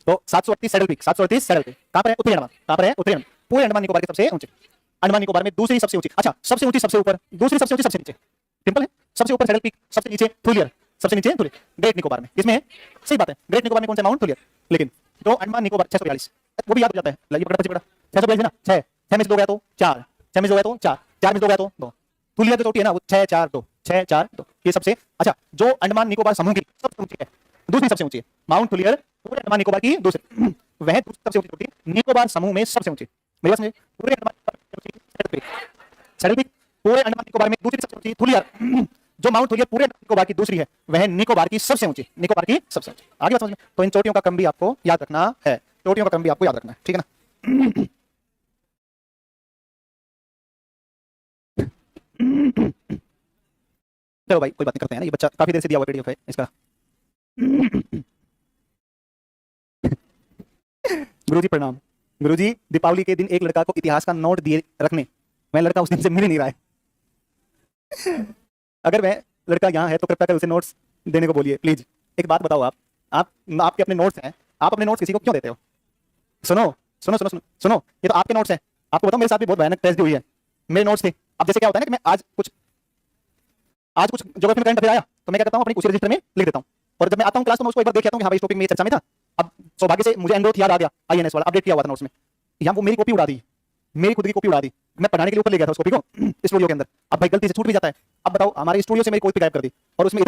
तो 738 सैडल पीक, 738 सैडल पीक कहां पर है? उत्तरी अंडमान। कहां पर है? उत्तरी अंडमान। पूरे अंडमान निकोबार के सबसे ऊंचे, अंडमान निकोबार में दूसरी सबसे ऊंची, अच्छा सबसे ऊंची सबसे ऊपर, दूसरी सबसे ऊंची सबसे नीचे, सिंपल है। सबसे ऊपर सैडल पीक, सबसे नीचे थुलियर, सबसे नीचे थुलियर। ग्रेट निकोबार में किसमें है? सही बात है, ग्रेट निकोबार में कौन सा? Mount Thuillier. लेकिन जो अंडमान निकोबार 642 वो भी याद हो जाता है, लाइए पकड़ा पकड़ा 642 है ना, 6 में से 2 गया तो 4, 6 में से 2 गया तो 4, 4 में से 2 गया तो 2। थुलियर जो चोटी है ना वो 6 4 2, 6 4 2, ये सबसे अच्छा। जो अंडमान निकोबार समूह की सबसे ऊंची है, दूसरी सबसे ऊंची है, माउंट थुलियर पूरे अंडमान निकोबार की दूसरी, वह दूसरी सबसे ऊंची चोटी निकोबार समूह में सबसे ऊंची। मेरी बात समझे? पूरे अंडमान निकोबार में सबसे ऊंची सैडल पीक, सैडल पीक पूरे अंडमान निकोबार में दूसरी सबसे ऊंची थुलियर, जो माउंट थुलियर पूरे निकोबार की दूसरी है वह निकोबार की सबसे ऊंची, निकोबार की सबसे ऊंची। आगे बात समझ में? तो इन चोटियों का क्रम भी आपको याद रखना है, चोटियों का क्रम भी आपको याद रखना है, ठीक है ना? चलो भाई कोई बात नहीं, करते हैं ना, ये बच्चा काफी देर से दिया हुआ पीडीएफ है इसका, गुरुजी प्रणाम। गुरुजी, दीपावली के दिन एक लड़का को इतिहास का नोट दिए रखने, मैं लड़का उस दिन से मिल ही नहीं रहा है। अगर मैं लड़का यहाँ है तो कृपया कर उसे नोट्स देने को बोलिए प्लीज। एक बात बताओ, आप आपके अपने नोट्स हैं, आप अपने नोट्स किसी को क्यों देते हो? सुनो सुनो सुनो सुनो सुनो, ये तो आपके नोट्स हैं। आपको बताओ, मेरे साथ भी बहुत भयानक ट्रेजेडी हुई है। मेरे नोट्स थे। अब जैसे क्या होता है ना कि मैं आज कुछ ज्योग्राफी में करंट अफेयर आया तो मैं क्या करता हूँ, अपनी उसी रजिस्टर में लिख देता हूँ, और जब मैं आता हूँ क्लास तो मैं उसको एक बार देख लेता हूँ कि हाँ भाई इस टॉपिक में ये चर्चा में था। अब सौभाग्य से मुझे एंड्रोथ याद आ गया, आईएनएस वाला अपडेट किया हुआ था नोट्स में। यहाँ वो मेरी कॉपी उड़ा दी, मेरी खुद की कॉपी उड़ा दी। मैं पढ़ाने के लिए ऊपर ले गया था उस कॉपी को स्टूडियो के अंदर। अब भाई गलती से छूट भी जाता है। अब बताओ, हमारे स्टूडियो से मेरी कॉपी गायब कर दी, और उसमें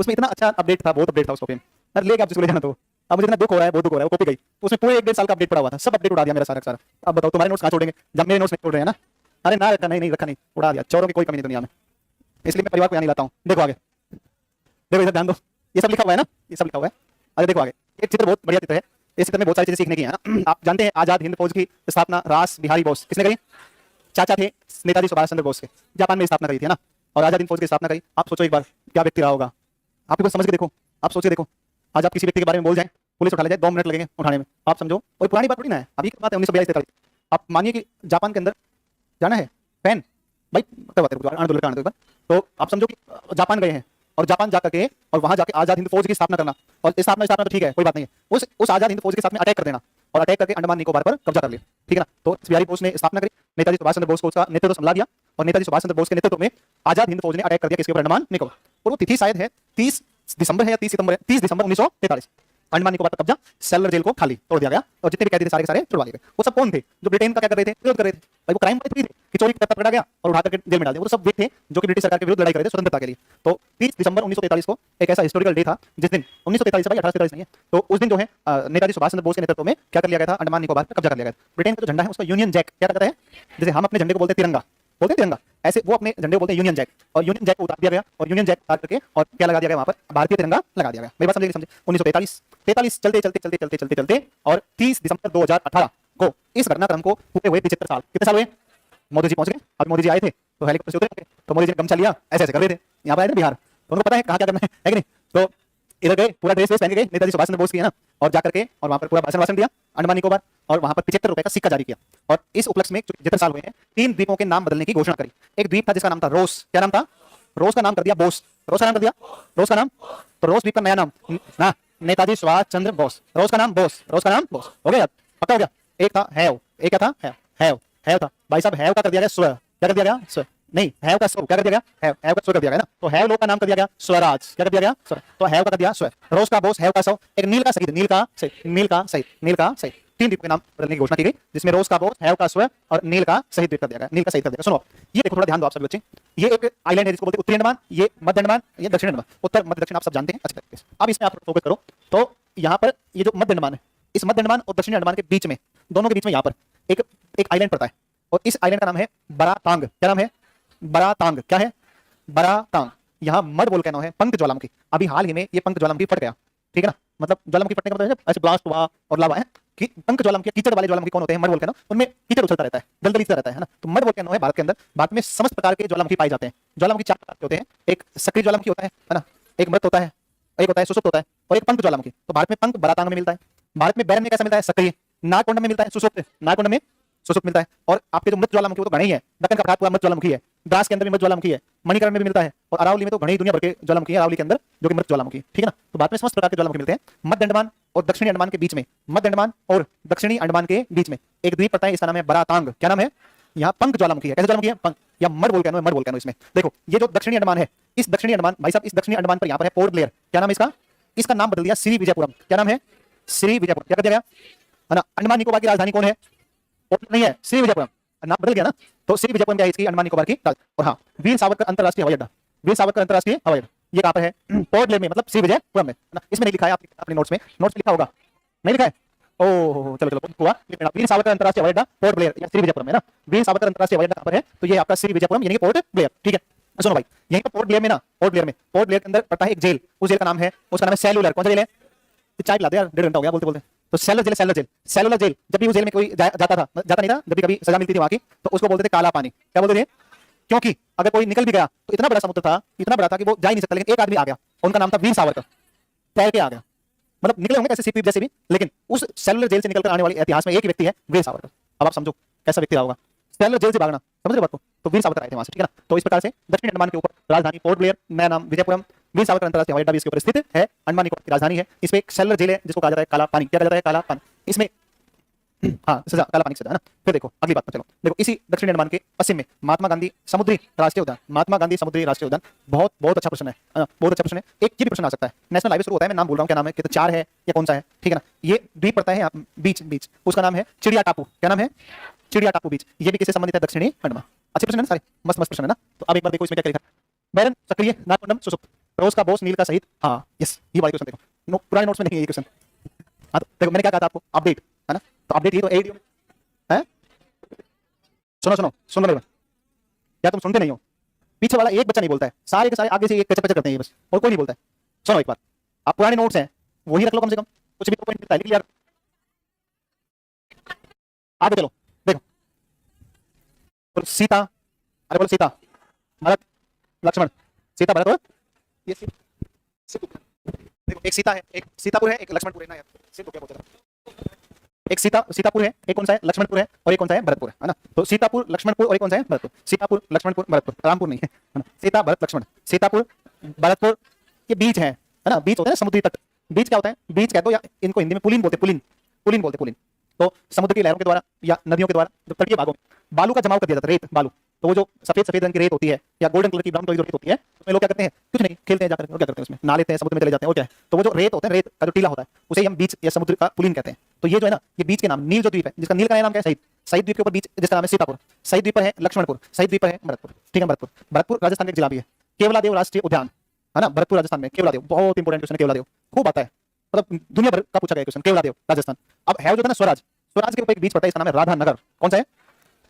इतना अच्छा अपडेट था, बहुत अपडेट था उस कॉपी में। अरे ले गया, आप जिसको ले जाना तो। अब मुझे इतना दुख हो रहा है, बहुत दुख हो रहा है। वो कॉपी गई, उसमें पूरे 1-1.5 साल का अपडेट पड़ा हुआ था, सब अपडेट उड़ा दिया मेरा सारा। अब बताओ तुम्हारे नोट्स कहाँ छोड़ेंगे जब मेरे नोट्स नहीं छोड़ रहे हैं ना? अरे ना रखा, नहीं रखा, नहीं उड़ा दिया। चोरों की कोई कमी नहीं दुनिया में, इसलिए मैं परिवार को यहाँ नहीं लाता हूँ। देखो आगे, देखो इधर ध्यान दो, ये सब लिखा हुआ है ना, ये सब लिखा हुआ है। अरे देखो आगे, एक चित्र बहुत बढ़िया चित्र है। इस चित्र में बहुत सारी चीजें सीखने की है ना। आप जानते हैं आजाद हिंद फौज की स्थापना रास बिहारी बोस किसने करी? चाचा थे नेताजी सुभाष चंद्र बोस के, जापान में स्थापना करी थी ना, और आजाद हिंद फौज की स्थापना करी। आप सोचो एक बार, क्या व्यक्ति रहा होगा? आप समझ के देखो, आप सोच के देखो। आज आप किसी व्यक्ति के बारे में बोल जाए, पुलिस उठा ले जाए, 2 मिनट लगेंगे उठाने में। आप समझो, और पुरानी बात थोड़ी ना है, अभी की बात है 1942-43। आप मानिए कि जापान के अंदर जाना है, पेन भाई तो आप समझो कि जापान गए हैं, और जापान जा करके और वहां जाके आजाद हिंद फौज की स्थापना करना, और स्थापना तो ठीक है, कोई बात नहीं है। उस आजाद हिंद फौज के साथ में अटैक कर देना, और अटैक करके अंडमान निकोबार पर कब्जा कर लिया, ठीक है ना। तो बिहारी बोस ने स्थापना करी, नेताजी सुभाष चंद्र बोस को उसका नेतृत्व संभाला दिया, और नेताजी सुभाष चंद्र बोस के नेतृत्व में आजाद हिंद फौज ने अटैक कर दिया किसके ऊपर? अंडमान निकोबार। और वो तिथि शायद है 30 दिसंबर है या 30 सितंबर है, 30 दिसंबर 1943। अंडमान निकोबार पर कब्जा, सेलुलर जेल को खाली तोड़ दिया गया, और जितने भी कैदी थे सारे के सारे छुड़वा लिए गए। वो सब कौन थे? जो ब्रिटेन का क्या कर रहे थे? विरोध कर रहे थे। भाई वो क्राइम थे कि चोरी का पकड़ा गया और उठा करके जेल में डाल दिया। वो सब व्यक्ति थे जो कि ब्रिटिश सरकार के विरुद्ध लड़ाई कर रहे थे स्वतंत्रता के लिए। तो 30 दिसंबर 1943 को एक ऐसा हिस्टोरिकल डे था जिस दिन 1943 भाई 1843 नहीं है, तो उस दिन जो है नेताजी सुभाष चंद्र बोस के नेतृत्व में क्या कर लिया गया था? अंडमान निकोबार पर कब्जा कर लिया गया। ब्रिटेन का जो झंडा है उसका यूनियन जैक क्या कहता है? जैसे हम अपने झंडे को बोलते हैं तिरंगा, बोलते हैं तिरंगा, ऐसे वो अपने झंडे को बोलते हैं यूनियन जैक, और यूनियन जैक को उतार दिया गया, और यूनियन जैक उतार करके और क्या लगा दिया गया वहां पर? भारतीय तिरंगा लगा दिया गया। मेरी बात समझे? 1943 चलते और 30 दिसंबर 2018 को इस घटनाक्रम को पूरे हुए 75 साल। कितने साल हुए? मोदी जी पहुंच गए, अभी मोदी जी आए थे तो हेलीकॉप्टर से उतरे, तो मोदी जी ने गमछा लिया, ऐसे ऐसे कर रहे थे। यहाँ पर आए थे बिहार, तो उनको पता है कहाँ क्या करना है कि नहीं? तो इधर गए, पूरा ड्रेस पहन के गए, नेताजी सुभाष चंद्र बोस की है ना, और जाकर के और वहां पर पूरा भाषण दिया अंडमान निकोबार, और वहां पर 75 रुपए का सिक्का जारी किया। और इस उपलक्ष्य में जितने साल हुए हैं 3 द्वीपों के नाम बदलने की घोषणा करी। एक द्वीप था जिसका नाम था रोस, क्या नाम था? रोस का नाम कर दिया बोस, रोस का नाम कर दिया, रोस का नाम, तो रोस द्वीप का नया नाम ना नेताजी सुभाष चंद्र बोस, रोस का नाम बोस, रोस का नाम बोस, हो गया? पक्का हो गया? एक था हैव, एक क्या था? हैव था भाई साहब, हैव का कर दिया गया स्व, क्या कर दिया गया? स्व नहीं, हैव का स्व क्या कर दिया गया? हैव का स्व कर दिया गया ना, तो हैव लोग का नाम कर दिया गया स्वराज, क्या कर दिया गया? स्व, तो हैव का कर दिया स्व, रोस का बोस, हैव का स्व, एक नील का शहीद, नील का शहीद, 3 द्वीप के नाम बदलने की घोषणा की गई, जिसमें रोस का बोस, हैव का स्व और नील का शहीद द्वीप कर दिया गया, नील का शहीद कर दिया। सुनो, ये देखो, थोड़ा ध्यान दो आप सभी बच्चे, ये एक आइलैंड है जिसको बोलते हैं उत्तरी अंडमान, ये मध्य अंडमान, ये दक्षिण अंडमान। उत्तर मध्य दक्षिण आप सब जानते हैं अच्छे तरीके से। अब इसमें आप फोकस करो, तो यहाँ पर ये जो मध्य अंडमान है, इस मध्य अंडमान और दक्षिण अंडमान के बीच में, दोनों के बीच में यहाँ पर एक आइलैंड पड़ता है, और इस आइलैंड का नाम है बरातांग। क्या नाम है? बरातांग। क्या है? बरातांग। यहाँ मड वोल्केनो है, पंख ज्वालामुखी। अभी हाल ही में ये पंख ज्वालामुखी फट गया, ठीक है ना, मतलब ज्वालामुखी फटने का मतलब ऐसे ब्लास्ट हुआ और लावा है कि पंख ज्वालामुखी, कीचड़ वाले ज्वालामुखी कौन होते हैं? मड वोल्केनो, उनमें कीचड़ उछलता रहता है, दलदली रहता है ना, तो मड वोल्केनो है भारत के अंदर। भारत में समस्त प्रकार के ज्वालामुखी पाए जाते हैं। ज्वालामुखी 4 प्रकार के होते हैं, एक सक्रिय ज्वालामुखी होता है ना, एक मृत होता है, एक होता है सुसुप्त होता है, और एक पंख ज्वालामुखी। तो भारत में पंख बरातांग में मिलता है, भारत में बैरन में कैसा मिलता है? सक्रिय, नागकुंड में मिलता है सुसुप्त, नागकुंड में सुसुप्त मिलता है। और आपके जो मृत ज्वालामुखी वो तो घने ही है, दक्कन का पठार पूरा मृत ज्वालामुखी है, द्रास के अंदर भी मृत ज्वालामुखी है, मणिकरण में भी मिलता है, और अरावली में तो घने ही दुनिया भर के ज्वालामुखी है अरावली के अंदर जो कि मृत ज्वालामुखी, ठीक है ना। तो भारत में समस्त प्रकार के ज्वालामुखी मिलते हैं। मध्य अंडमान और दक्षिणी अंडमान के बीच में, मध्य अंडमान और दक्षिणी अंडमान के बीच में एक द्वीप पड़ता है, इसका नाम है बरातांग। क्या नाम है? यहाँ पंख ज्वालामुखी है। कैसे ज्वालामुखी है? पंख, या मड वोल्केनो है, मड वोल्केनो। इसमें देखो, ये जो दक्षिणी अंडमान है, इस दक्षिणी अंडमान भाई साहब, इस दक्षिणी अंडमान पर यहाँ पर है पोर्ट ब्लेयर। क्या नाम है इसका? इसका नाम बदल दिया श्री विजयपुरम। क्या नाम है? श्री विजयपुरम। क्या कर दिया गया है ना? अंडमान निकोबार की राजधानी कौन है? पोर्ट नहीं है, श्री विजयपुरम, नाम बदल गया ना, तो श्री विजयपुरम क्या है इसकी? अंडमान निकोबार की। और हाँ, वीर सावरकर अंतरराष्ट्रीय हवाई अड्डा, वीर सावरकर अंतरराष्ट्रीय हवाई अड्डा ये कहाँ पर है? पोर्ट ब्लेयर में, मतलब श्री विजयपुरम में ना। इसमें नहीं लिखा है, अपने नोट्स में लिखा होगा, नहीं लिखा है? ओह चलो हुआ, वीर सावरकर अंतरराष्ट्रीय हवाई अड्डा पोर्ट ब्लेयर या श्री विजयपुरम है ना। वीर सावरकर अंतरराष्ट्रीय हवाई अड्डा कहाँ पर है? तो ये आपका श्री विजयपुरम यानी कि पोर्ट ब्लेयर, ठीक है। सुनो भाई, यहीं पर पोर्ट ब्लेयर में ना, पोर्ट ब्लेयर के अंदर पड़ता है एक जेल, उस जेल का नाम है, उसका नाम है सेलुलर। कौन सा जेल है? चाय पिला दे यार, 1.5 घंटा हो गया बोलते बोलते। तो सेलुलर जेल। जब भी उस जेल में कोई जाता नहीं था, जब भी कभी सजा मिलती थी वहां की, तो उसको बोलते थे काला पानी। क्या बोलते थे? क्योंकि अगर कोई निकल भी गया तो इतना बड़ा समुद्र था, इतना बड़ा था कि वो जा ही नहीं सकता, लेकिन एक आदमी आ गया, उनका नाम था वीर सावरकर, तैर के आ गया, मतलब निकले होंगे कैसे सीपी जैसे भी, लेकिन उस सेलुलर जेल से निकलकर आने वाले इतिहास में एक ही व्यक्ति है, वीर सावरकर। अब आप समझो कैसा व्यक्ति रहा होगा, सेलुलर जेल से भागना, समझ रहे बात को? तो वीर सावरकर आए थे वहां से, ठीक है ना। तो इस प्रकार से दक्षिण अंडमान के ऊपर राजधानी पोर्ट ब्लेयर, नया नाम विजयपुरम, वीर सावरकर अंतरराष्ट्रीय हवाई अड्डा भी इसके ऊपर स्थित है, अंडमान निकोबार की राजधानी है। इसमें एक सेलुलर जेल है जिसको कहा जाता है काला पानी। क्या कहा जाता है? काला पानी। इसमें हाँ सजा, काला पानी की सजा है ना। फिर देखो अगली बात पर चलो। देखो इसी दक्षिण अंडमान के पश्चिम में महात्मा गांधी समुद्री राष्ट्रीय उद्यान, महात्मा गांधी समुद्री राष्ट्रीय उद्यान, बहुत बहुत अच्छा प्रश्न है, बहुत अच्छा प्रश्न है। एक ये भी प्रश्न आ सकता है, नेशनल हाईवे शुरू होता है, मैं नाम बोल रहा हूँ, क्या नाम है, कि तो 4 है या कौन सा है, ठीक है ना। ये द्वीप पड़ता है यहाँ बीच बीच, उसका नाम है चिड़िया टापू। क्या नाम है? चिड़िया टापू बीच। ये भी किससे संबंधित है? दक्षिणी अंडमान। अच्छे प्रश्न है ना सारे, मस्त मस्त प्रश्न है ना। तो अब एक बार देखो इसमें क्या लिखा है। बैरन सक्रिय, नागकुंडम सुसुप्त, रोज का बोस नील का शहीद। हाँ यस, ये वाला क्वेश्चन देखो, पुराने नोट्स में नहीं है ये क्वेश्चन। हाँ तो देखो मैंने क्या कहा था आपको, अपडेट है ना। तो अपडेट ये तो एडियो है। सुनो सुनो सुन लो, क्या तुम सुनते नहीं हो? पीछे वाला एक बच्चा नहीं बोलता है, सारे के सारे आगे से एक कचर कचर करते हैं बस, और कोई नहीं बोलता है। सुनो एक बार, आप पुराने नोट्स हैं वही रख लो कम से कम, कुछ भी तो पॉइंट मिलता है, लिख लिया। आगे चलो, देखो और सीता, अरे बोलो सीता, भरत, लक्ष्मण, सीता भरत और ये देखो एक सीता है, एक सीतापुर है, एक लक्ष्मणपुर है ना यार, सीता क्या बोलते हैं, एक सीतापुर है, एक कौन सा है? लक्ष्मणपुर है, और एक कौन सा है? भरतपुर है ना। तो सीतापुर, लक्ष्मणपुर और एक कौन सा है? भरतपुर। सीतापुर, लक्ष्मणपुर, भरतपुर, रामपुर नहीं है ना। सीता, भरत, लक्ष्मण, सीतापुर, भरतपुर, ये बीच है ना। बीच होता है ना समुद्री तट, बीच क्या होता है? बीच कहते हो, या इनको हिंदी में पुलिन बोलते, पुलिन, पुलिन बोलते, पुलिन। तो समुद्र की लहरों के द्वारा या नदियों के द्वारा जब तटीय भागों में बालू का जमाव कर दिया जाता है, रेत बालू, तो वो जो सफेद सफेद रंग की रेत होती है या गोल्डन कलर की, ब्राउन कलर की रेत होती है, उसमें लोग क्या करते हैं? कुछ नहीं, खेलते हैं जाकर, और क्या करते हैं उसमें? नहा लेते हैं, समुद्र में चले जाते हैं, और क्या है? तो वो जो रेत होता है, रेत का जो टीला होता है, उसे हम बीच या समुद्र का पुलिन कहते हैं। तो ये जो है ना, ये बीच के नाम, नील जो द्वीप है, जिसका नील का नाम क्या है? शहीद। शहीद द्वीप के ऊपर बीच जिसका नाम है सीतापुर, शहीद द्वीप पर है लक्ष्मणपुर, शहीद द्वीप पर है भरतपुर, ठीक है। भरतपुर, भरतपुर राजस्थान का एक जिला भी है। केवलादेव राष्ट्रीय उद्यान है ना, भरतपुर राजस्थान में। केवलादेव बहुत इंपॉर्टेंट क्वेश्चन है, केवलादेव खूब आता है, मतलब दुनिया भर का पूछा गया क्वेश्चन, केवलादेव राजस्थान। अब है जो है ना स्वराज, स्वराज के ऊपर एक बीच पड़ता है, इसका नाम है राधानगर। कौन सा है?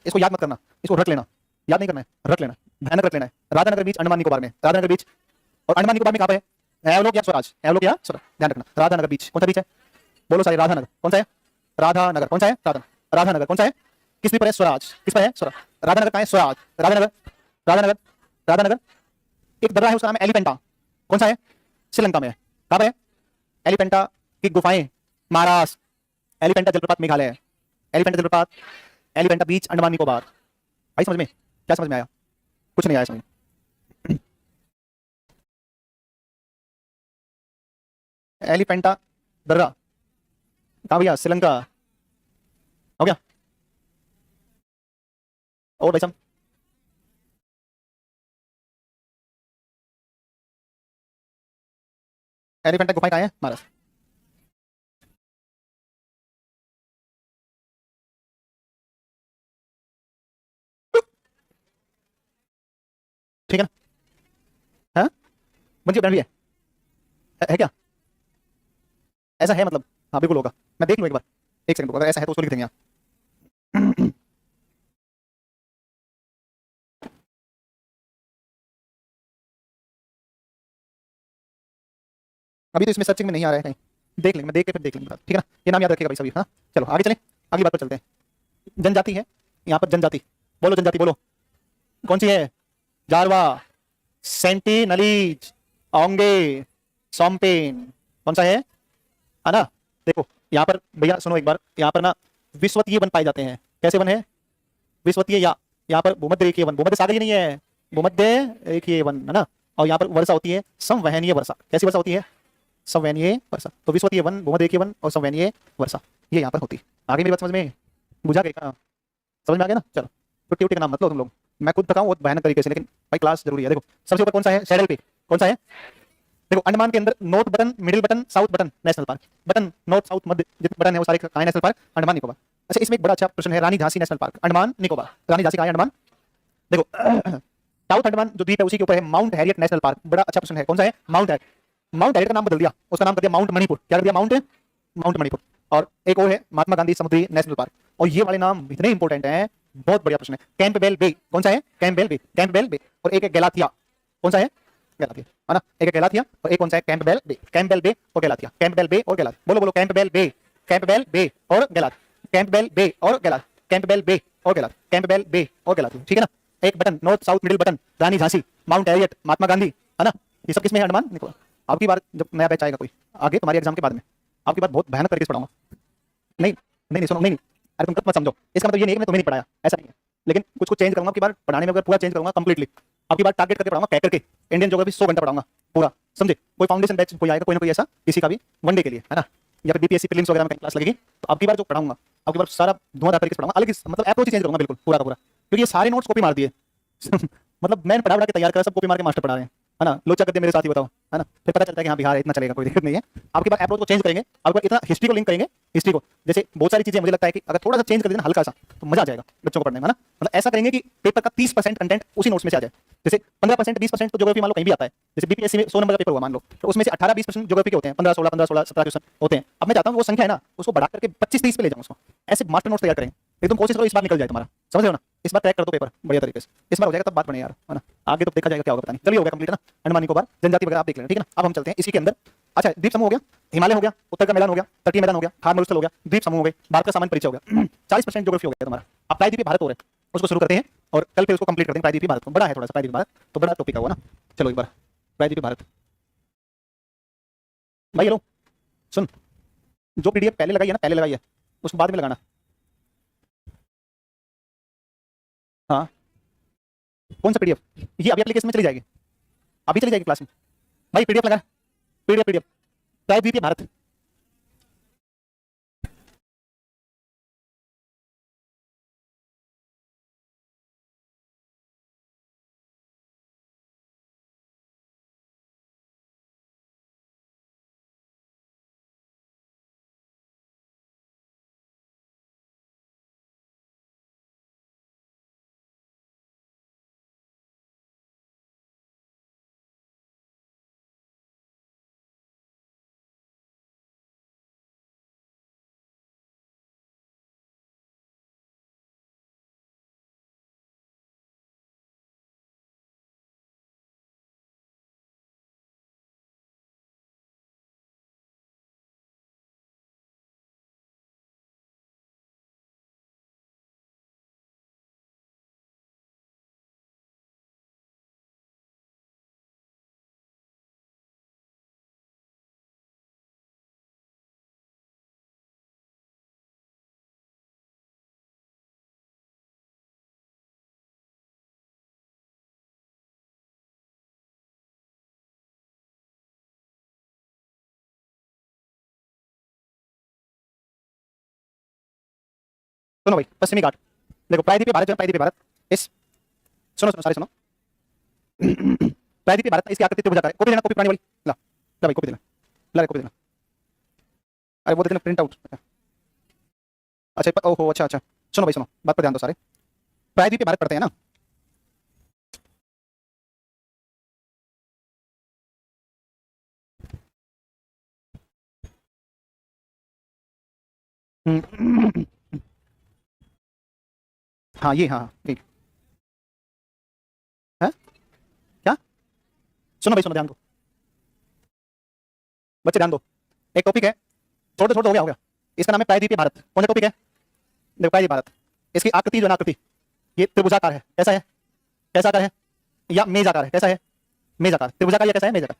इसको याद मत करना, इसको रट लेना, याद नहीं करना है, रट लेना, भयानक रट लेना है। राधानगर बीच अंडमान निकोबार में, राधानगर बीच। और अंडमान निकोबार में कहां पे है? एवलोक या स्वराज, एवलोक या स्वराज, ध्यान रखना। राधानगर बीच कौन सा बीच है? बोलो सारे, राधानगर कौन सा है? राधानगर कौन सा है? राधानगर कौन सा है? किस पर है? स्वराज। किस पर है? स्वराज। राधानगर कहां है? स्वराज, राधानगर, राधानगर, राधानगर। एक दर्रा है उसका नाम है एलिफेंटा, कौन सा है? श्रीलंका में है। कहां पर है? एलिफेंटा की गुफाएं महाराष्ट्र, एलिफेंटा जलप्रपात मेघालय, एलिफेंटा जलप्रपात, एलिफेंटा बीच अंडमान निकोबार। आई समझ में? क्या समझ में आया? कुछ नहीं आया समझ में। एलिफेंटा दर्रा कहां भैया? श्रीलंका। हो गया? और भाई साहब एलिफेंटा गुफाएं कहां है? महाराष्ट्र। ठीक है ना? हाँ बंजी ब्रांड भी है क्या? ऐसा है मतलब? हाँ बिल्कुल होगा, मैं देख लूँ एक बार, एक सेकंड, अगर ऐसा है तो उसको लिख देंगे यहाँ। अभी तो इसमें सर्चिंग में नहीं आ रहा है कहीं, देख लेंगे, मैं देख के फिर देख लेंगे, ठीक है ना। ये नाम याद रखेगा भाई सभी। हाँ चलो आगे चलें, अगली बात पर चलते हैं। जनजाति है यहाँ पर, जनजाति बोलो, जनजाति बोलो, कौन सी है? जारवा, सेंटिनलीज, ओंगे, सोमपेन, कौन सा है ना। देखो यहाँ पर भैया सुनो एक बार, यहाँ पर ना विश्वतीय वन पाए जाते हैं। कैसे वन है? विश्वतीय, या यहाँ पर भूमध्य रेखीय वन, भूमध्य सागर ही नहीं है, भूमध्य रेखीय वन है ना। और यहाँ पर वर्षा होती है संवहनीय वर्षा। कैसी वर्षा होती है? संवहनीय वर्षा। तो विश्वतीय वन, भूमध्य रेखीय वन और संवहनीय वर्षा, ये यहाँ पर होती है। आगे मेरी बात समझ में बुझा गई? समझ में आ गया ना। चलो छुट्टी उट्टी का नाम मत लो तुम लोग, मैं खुद बताऊँ बहुत भयानक तरीके से, लेकिन भाई क्लास जरूरी है। देखो सबसे ऊपर कौन सा है? सैडल पे कौन सा है? देखो अंडमान के अंदर north Button, middle Button, south Button national park. Button north south मध्य जितने बटन है वो सारे कहाँ है? National park Andaman Nicobar. अच्छा इसमें एक बड़ा अच्छा प्रश्न है, रानी झांसी नेशनल पार्क अंडमान निकोबार। रानी झांसी कहाँ है? अंडमान। देखो साउथ अंडमान जो द्वीप है उसी के ऊपर है माउंट हैरियट नेशनल पार्क। बड़ा अच्छा प्रश्न है, कौन सा है? Mount Harriet. माउंट हैरियट का नाम बदल दिया, उसका नाम कर दिया माउंट मणिपुर। क्या कर दिया? माउंट मणिपुर। और एक और है महात्मा गांधी समुद्री नेशनल पार्क। और ये वाले नाम इतने इंपॉर्टेंट हैं, बहुत बढ़िया प्रश्न है। कैंपबेल बे कौन सा है? कैंपबेल बे, कैंपबेल बे। और एक है गैलाथिया, कौन सा है? गैलाथिया है ना। एक है गैलाथिया और एक कौन सा है? कैंपबेल बे, कैंपबेल बे और गैलाथिया, कैंपबेल बे और गैलाथिया। बोलो बोलो, कैंपबेल बे, कैंपबेल बे और गैलाथिया, कैंपबेल बे और गैलाथिया, कैंपबेल बे और गैलाथिया, कैंपबेल बे और गैलाथिया, ठीक है ना। एक Button north south middle Button, Rani Jhansi, Mount Harriet, Mahatma Gandhi, है ना। ये सब किसमें है? अंडमान निकोबार। अब की बार जब नया बैच आएगा कोई आगे तुम्हारे एग्जाम के बाद में, आपकी बात बहुत भयानक तरीके से पढ़ाऊंगा। नहीं नहीं नहीं, सुनो, नहीं नहीं, अरे तुम मत समझो, इसका मतलब ये नहीं है कि मैं तुम्हें नहीं पढ़ाया, ऐसा नहीं है, लेकिन कुछ कुछ चेंज करूंगा आपकी बार पढ़ाने में, अगर पूरा चेंज करूंगा कंप्लीटली, आपकी बार टारगेट करके पढ़ाऊंगा, कह करके इंडियन ज्योग्राफी 100 घंटा पढ़ाऊंगा पूरा, समझे? कोई फाउंडेशन बैच कोई आएगा, कोई ना कोई ऐसा किसी का भी वनडे के लिए, है ना, या फिर बीपीएससी प्रीलिम्स वगैरह में क्लास लगेगी, तो आपकी बार जो पढ़ाऊंगा, आपकी बार सारा धुआंधार तरीके से पढ़ाऊंगा, अलग मतलब अप्रोच चेंज करूंगा बिल्कुल पूरा का पूरा, क्योंकि ये सारे नोट्स कॉपी मार दिए मतलब मैंने पढ़ा के तैयार करा, सब कॉपी मार के मास्टर पढ़ा रहे हैं, है ना, लोचा करते मेरे साथ ही बताओ, है ना, फिर पता चलता है कि हाँ बिहार है, इतना चलेगा, कोई दिक्कत नहीं है। आपके बार अप्रोच को चेंज करेंगे, आपके बार इतना हिस्ट्री को लिंक करेंगे, हिस्ट्री को, जैसे बहुत सारी चीजें मुझे लगता है कि अगर थोड़ा सा चेंज कर देना हल्का सा, तो मजा आ जाएगा बच्चों को पढ़ने में, है ना, मतलब ऐसा करेंगे कि पेपर का 30% कंटेंट उसी नोट्स में से आ जाए, जैसे 15% 20% तो ज्योग्राफी मान लो कहीं भी आता है, जैसे बीपीएससी में 100 नंबर का पेपर हुआ मान लो, तो उसमें से 18-20% ज्योग्राफी के होते हैं, 15-16 17 क्वेश्चन होते हैं। अब मैं चाहता हूँ वो संख्या है ना, उसको बढ़ा करके 25-30 पे ले जाऊँ उसको, ऐसे मास्टर नोट्स तैयार करेंगे, एकदम कोशिश करो इस बार निकल जाए तुम्हारा, समझ रहे हो ना, इस बार क्रैक कर दो पेपर बढ़िया तरीके से, इस बार हो जाएगा तब बात बने यार, है ना, आगे तो देखा जाएगा क्या होगा पता नहीं। चलिए हो गया कंप्लीट, है ना, अंडमान निकोबार जनजाति वगैरह आप देख लेना, ठीक है ना। अब हम चलते हैं इसी के अंदर, अच्छा द्वीप समूह हो गया, हिमालय हो गया, उत्तर का मैदान हो गया, तटीय मैदान हो गया, थार मरुस्थल हो गया, द्वीप समूह हो गए, भारत का सामान्य परिचय हो गया, 40% ज्योग्राफी हो गया तुम्हारा। अब प्रायद्वीपीय भारत हो रहा है, उसको शुरू करते हैं और कल फिर उसको कंप्लीट करते हैं। प्रायद्वीपीय भारत को बड़ा है थोड़ा सा, प्रायद्वीपीय भारत तो बड़ा टॉपिक हुआ ना। चलो एक बार प्रायद्वीपीय भारत, भाई हेलो सुन, जो पीडीएफ पहले लगाई है ना, पहले लगाई है उसको बाद में लगाना। हाँ कौन सा पीडीएफ? ये अभी एप्लीकेशन में चली जाएगी, अभी चली जाएगी क्लास में, भाई पीडीएफ लगा, पीडीएफ पीडीएफ प्रायद्वीपीय भारत। सुनो भाई पश्चिमी घाट, देखो प्रायद्वीपीय भारत जो है, प्रायद्वीपीय भारत इस, सुनो सुनो सारे सुनो, प्रायद्वीपीय भारत इसकी आकृति त्रिभुजाकार है, कॉपी देना, कॉपी पुरानी वाली ला, ला भाई कॉपी देना, ला कॉपी देना, अरे वो दे देना प्रिंट आउट। अच्छा ओहो अच्छा अच्छा, सुनो भाई सुनो, बात पर ध्यान दो सारे, प्रायद्वीपीय भारत पढ़ते हैं ना, हाँ ये हाँ हाँ, ठीक है, क्या? सुनो भाई सुनो, ध्यान दो बच्चे ध्यान दो, एक टॉपिक है, छोड़ दो हो गया, इसका नाम है प्रायद्वीपीय भारत। कौन सा टॉपिक है? देखो प्रायद्वीपीय भारत, इसकी आकृति जो है ना, आकृति ये त्रिभुजाकार है, कैसा है? कैसा आकार है? या मेज आकार है, कैसा है? मेज आकार, त्रिभुजाकार या कैसा है? मेज आकार।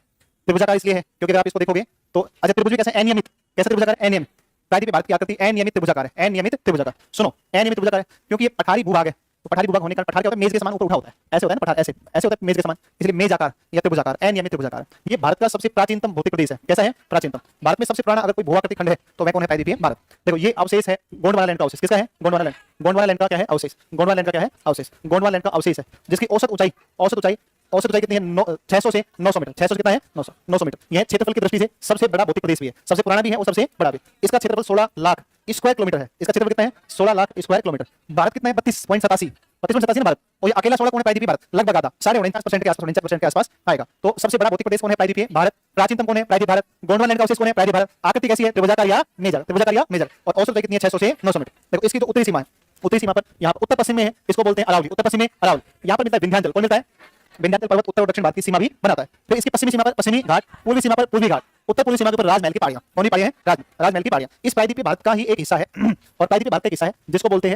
त्रिभुजाकार इसलिए है क्योंकि अगर आप इसको देखोगे तो, अच्छा त्रिभुज भी कैसा है? अनियमित, कैसा त्रिभुजाकार है? अनियमित। प्रायद्वीपीय भारत की आकृति अनियमित त्रिभुजाकार है, अनियमित त्रिभुजाकार। सुनो अनियमित त्रिभुजाकार है क्योंकि ये पठारी भूभाग है, तो पठारी भूभाग होने का, पठार क्या होता है? मेज के समान ऊपर उठा होता है, ऐसे होता है ना पठार, ऐसे ऐसे होता है मेज के समान, इसलिए मेज आकार या त्रिभुजाकार, अनियमित त्रिभुजाकार। ये भारत का सबसे प्राचीनतम भौतिक प्रदेश है, कैसा है? प्राचीनतम। भारत में सबसे पुराना अगर कोई भूआकृति खंड है तो वह कौन है? प्रायद्वीपीय भारत। देखो ये अवशेष है गोंडवाना लैंड का अवशेष, किसका है? गोंडवाना लैंड। गोंडवाना लैंड का क्या है? अवशेष। गोंडवाना लैंड का क्या है? अवशेष। गोंडवाना लैंड का अवशेष है जिसकी औसत ऊंचाई कितनी है? 600 से 900 मीटर। 600 से कितना है? 900 मीटर। यह क्षेत्रफल की दृष्टि से सबसे बड़ा भौतिक प्रदेश भी है, सबसे पुराना भी है और सबसे बड़ा भी। इसका क्षेत्रफल 16 लाख स्क्वायर किलोमीटर है। इसका क्षेत्रफल कितना है? 16 लाख स्क्वायर किलोमीटर। भारत कितना है? 32.87 ना भारत, और ये अकेला 16 कौन है? प्रायद्वीपीय भारत। लगभग आधा, 49% के आसपास, 49% के आसपास आएगा। तो सबसे बड़ा भौतिक प्रदेश कौन है? प्रायद्वीपीय भारत। प्राचीनतम कौन है? प्रायद्वीपीय भारत। गोंडवाना लैंड का अवशेष कौन है? प्रायद्वीपीय भारत। आकृति कैसी है? त्रिभुजाकार या मेजर, त्रिभुजाकार या मेजर। और औसत ऊंचाई कितनी है? 600 से 900 मीटर। देखो इसकी जो उत्तरी सीमा है, उत्तरी सीमा पर यहाँ उत्तर पश्चिम में है, इसको बोलते हैं अरावली। उत्तर पश्चिम में अरावली। यहाँ पर मिलता है विंध्याचल। कौन मिलता है? विंध्याचल पर्वत उत्तर और दक्षिण भारत की सीमा भी बनाता है। फिर इसकी पश्चिमी सीमा पर पश्चिमी घाट, पूर्वी सीमा पर पूर्वी घाट, उत्तर पूर्वी सीमा के ऊपर राजमहल की पहाड़ियां, कौन सी पहाड़ियां हैं? राजमहल की पहाड़ियां। इस प्रायद्वीपीय भारत का ही एक हिस्सा है और प्रायद्वीपीय भारत का एक हिस्सा है जिसको बोलते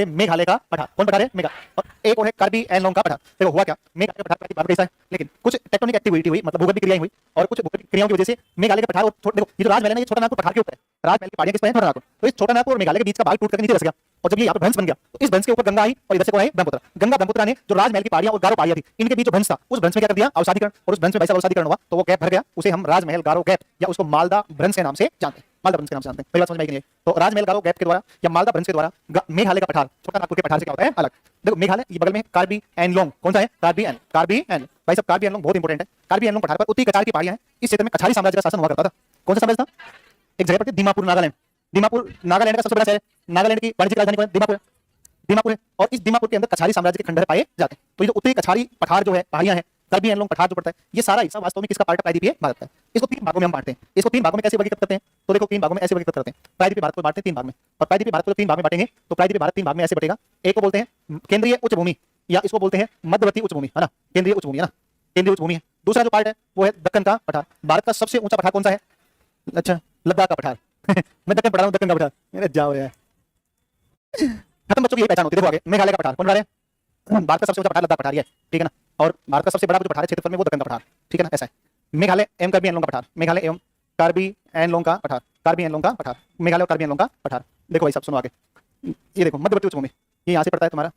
हैं मेघालय का पठार। कौन पठार है? मेघा। और एक और है कार्बी एनलॉन्ग का पठार। देखो हुआ क्या, मेघालय का पठार प्रायद्वीपीय भारत का हिस्सा है, लेकिन कुछ टेक्टोनिक एक्टिविटी हुई, मतलब भूगर्भीय क्रियाएं हुई, और कुछ भूगर्भीय क्रियाओं की वजह से मेघालय का पठार और देखो ये जो राजमहल है ना, ये छोटा नागपुर पठार के ऊपर है। राजमहल की पहाड़ियां किस पर है? छोटा नागपुर। तो इस छोटा नागपुर और मेघालय के बीच का भाग टूट कर नीचे रस गया और जब ये यहाँ पर भ्रंश बन गया तो इस भ्रंश के ऊपर गंगा आई और इधर से कौन आई? ब्रह्मपुत्र। गंगा ब्रह्मपुत्र ने जो राजमहल की पहाड़ियां और गारो पहाड़ियां थी, इनके बीच जो भ्रंश था, उस भ्रंश में क्या कर दिया? अवसादीकरण। और उस भ्रंश में वैसा अवसादीकरण हुआ तो वो गैप भर गया, उसे हम राजमहल गारो गैप या उसको मालदा भ्रंश के नाम से जानते हैं। मालदा भ्रंश के नाम से जानते हैं। पहली बात समझ में आई कि नहीं? तो राजमहल गारो गैप के द्वारा या मालदा भ्रंश के द्वारा मेघालय का पठार छोटा नागपुर के पठार से क्या होता है? अलग। देखो मेघालय ये बगल में कार्बी एनलॉन्ग, कौन सा है? कार्बी एन। भाई सब कार्बी एनलॉन्ग बहुत इंपॉर्टेंट है। कार्बी एनलॉन्ग पठार पर उत्तरी कछार की पहाड़ियां हैं। इस क्षेत्र में कछारी साम्राज्य का शासन हुआ करता था। कौन सा साम्राज्य था? एक जगह पर दीमापुर, नागालैंड। दीमापुर नागालैंड का सबसे बड़ा शहर है। नागालैंड की वाणिज्यिक राजधानी कौन है? दीमापुर है। और इस दीमापुर के अंदर कछारी साम्राज्य के खंडहर पाए जाते हैं। तो ये जो उत्तरी कछारी पठार जो है, पहाड़ियां हैं, कार्बी एनलॉन्ग पठार जो पड़ता है, ये सारा हिस्सा वास्तव में किसका पार्ट है? प्रायद्वीपीय भारत का। इसको तीन भागों में हम बांटते हैं। इसको तीन भागों में कैसे वर्गीकृत करते हैं? तो देखो तीन भागों में ऐसे वर्गीकृत करते हैं। प्रायद्वीपीय भारत को बांटते हैं तीन भाग में, और प्रायद्वीपीय भारत को तीन भाग में बांटेंगे तो प्रायद्वीपीय भारत तीन भाग में ऐसे बटेगा। एक को बोलते हैं केंद्रीय उच्च भूमि, या इसको बोलते हैं मध्यवर्ती उच्च भूमि, है ना? केंद्रीय उच्च भूमि है ना, केंद्रीय उच्च भूमि है। दूसरा जो पार्ट है वो है दक्कन का पठार। भारत का सबसे ऊंचा पठार कौन सा है? अच्छा, लद्दाख का पठार। मैं दक्कन पढ़ा रहा हूँ, दक्कन का पठार। मेरे जाओ यार, खत्म बच्चों की यही पहचान होती है। देखो आगे, मेघालय का पठार कौन बता रहे हैं? भारत का सबसे ऊंचा पठार लद्दाख पठार है, ठीक है ना? और भारत का सबसे बड़ा जो पठार है क्षेत्रफल में वो दक्कन का पठार, ठीक है ना? ऐसा है। मेघालय एवं कार्बी एनलॉन्ग का पठार, मेघालय एवं कार्बी एनलॉन्ग का पठार, कार्बी एनलॉन्ग का पठार, मेघालय और कार्बी एनलॉन्ग का पठार। देखो भाई सब सुनो आगे, ये देखो मध्यवर्ती उच्च भूमि, ये यहाँ से पड़ता है तुम्हारा।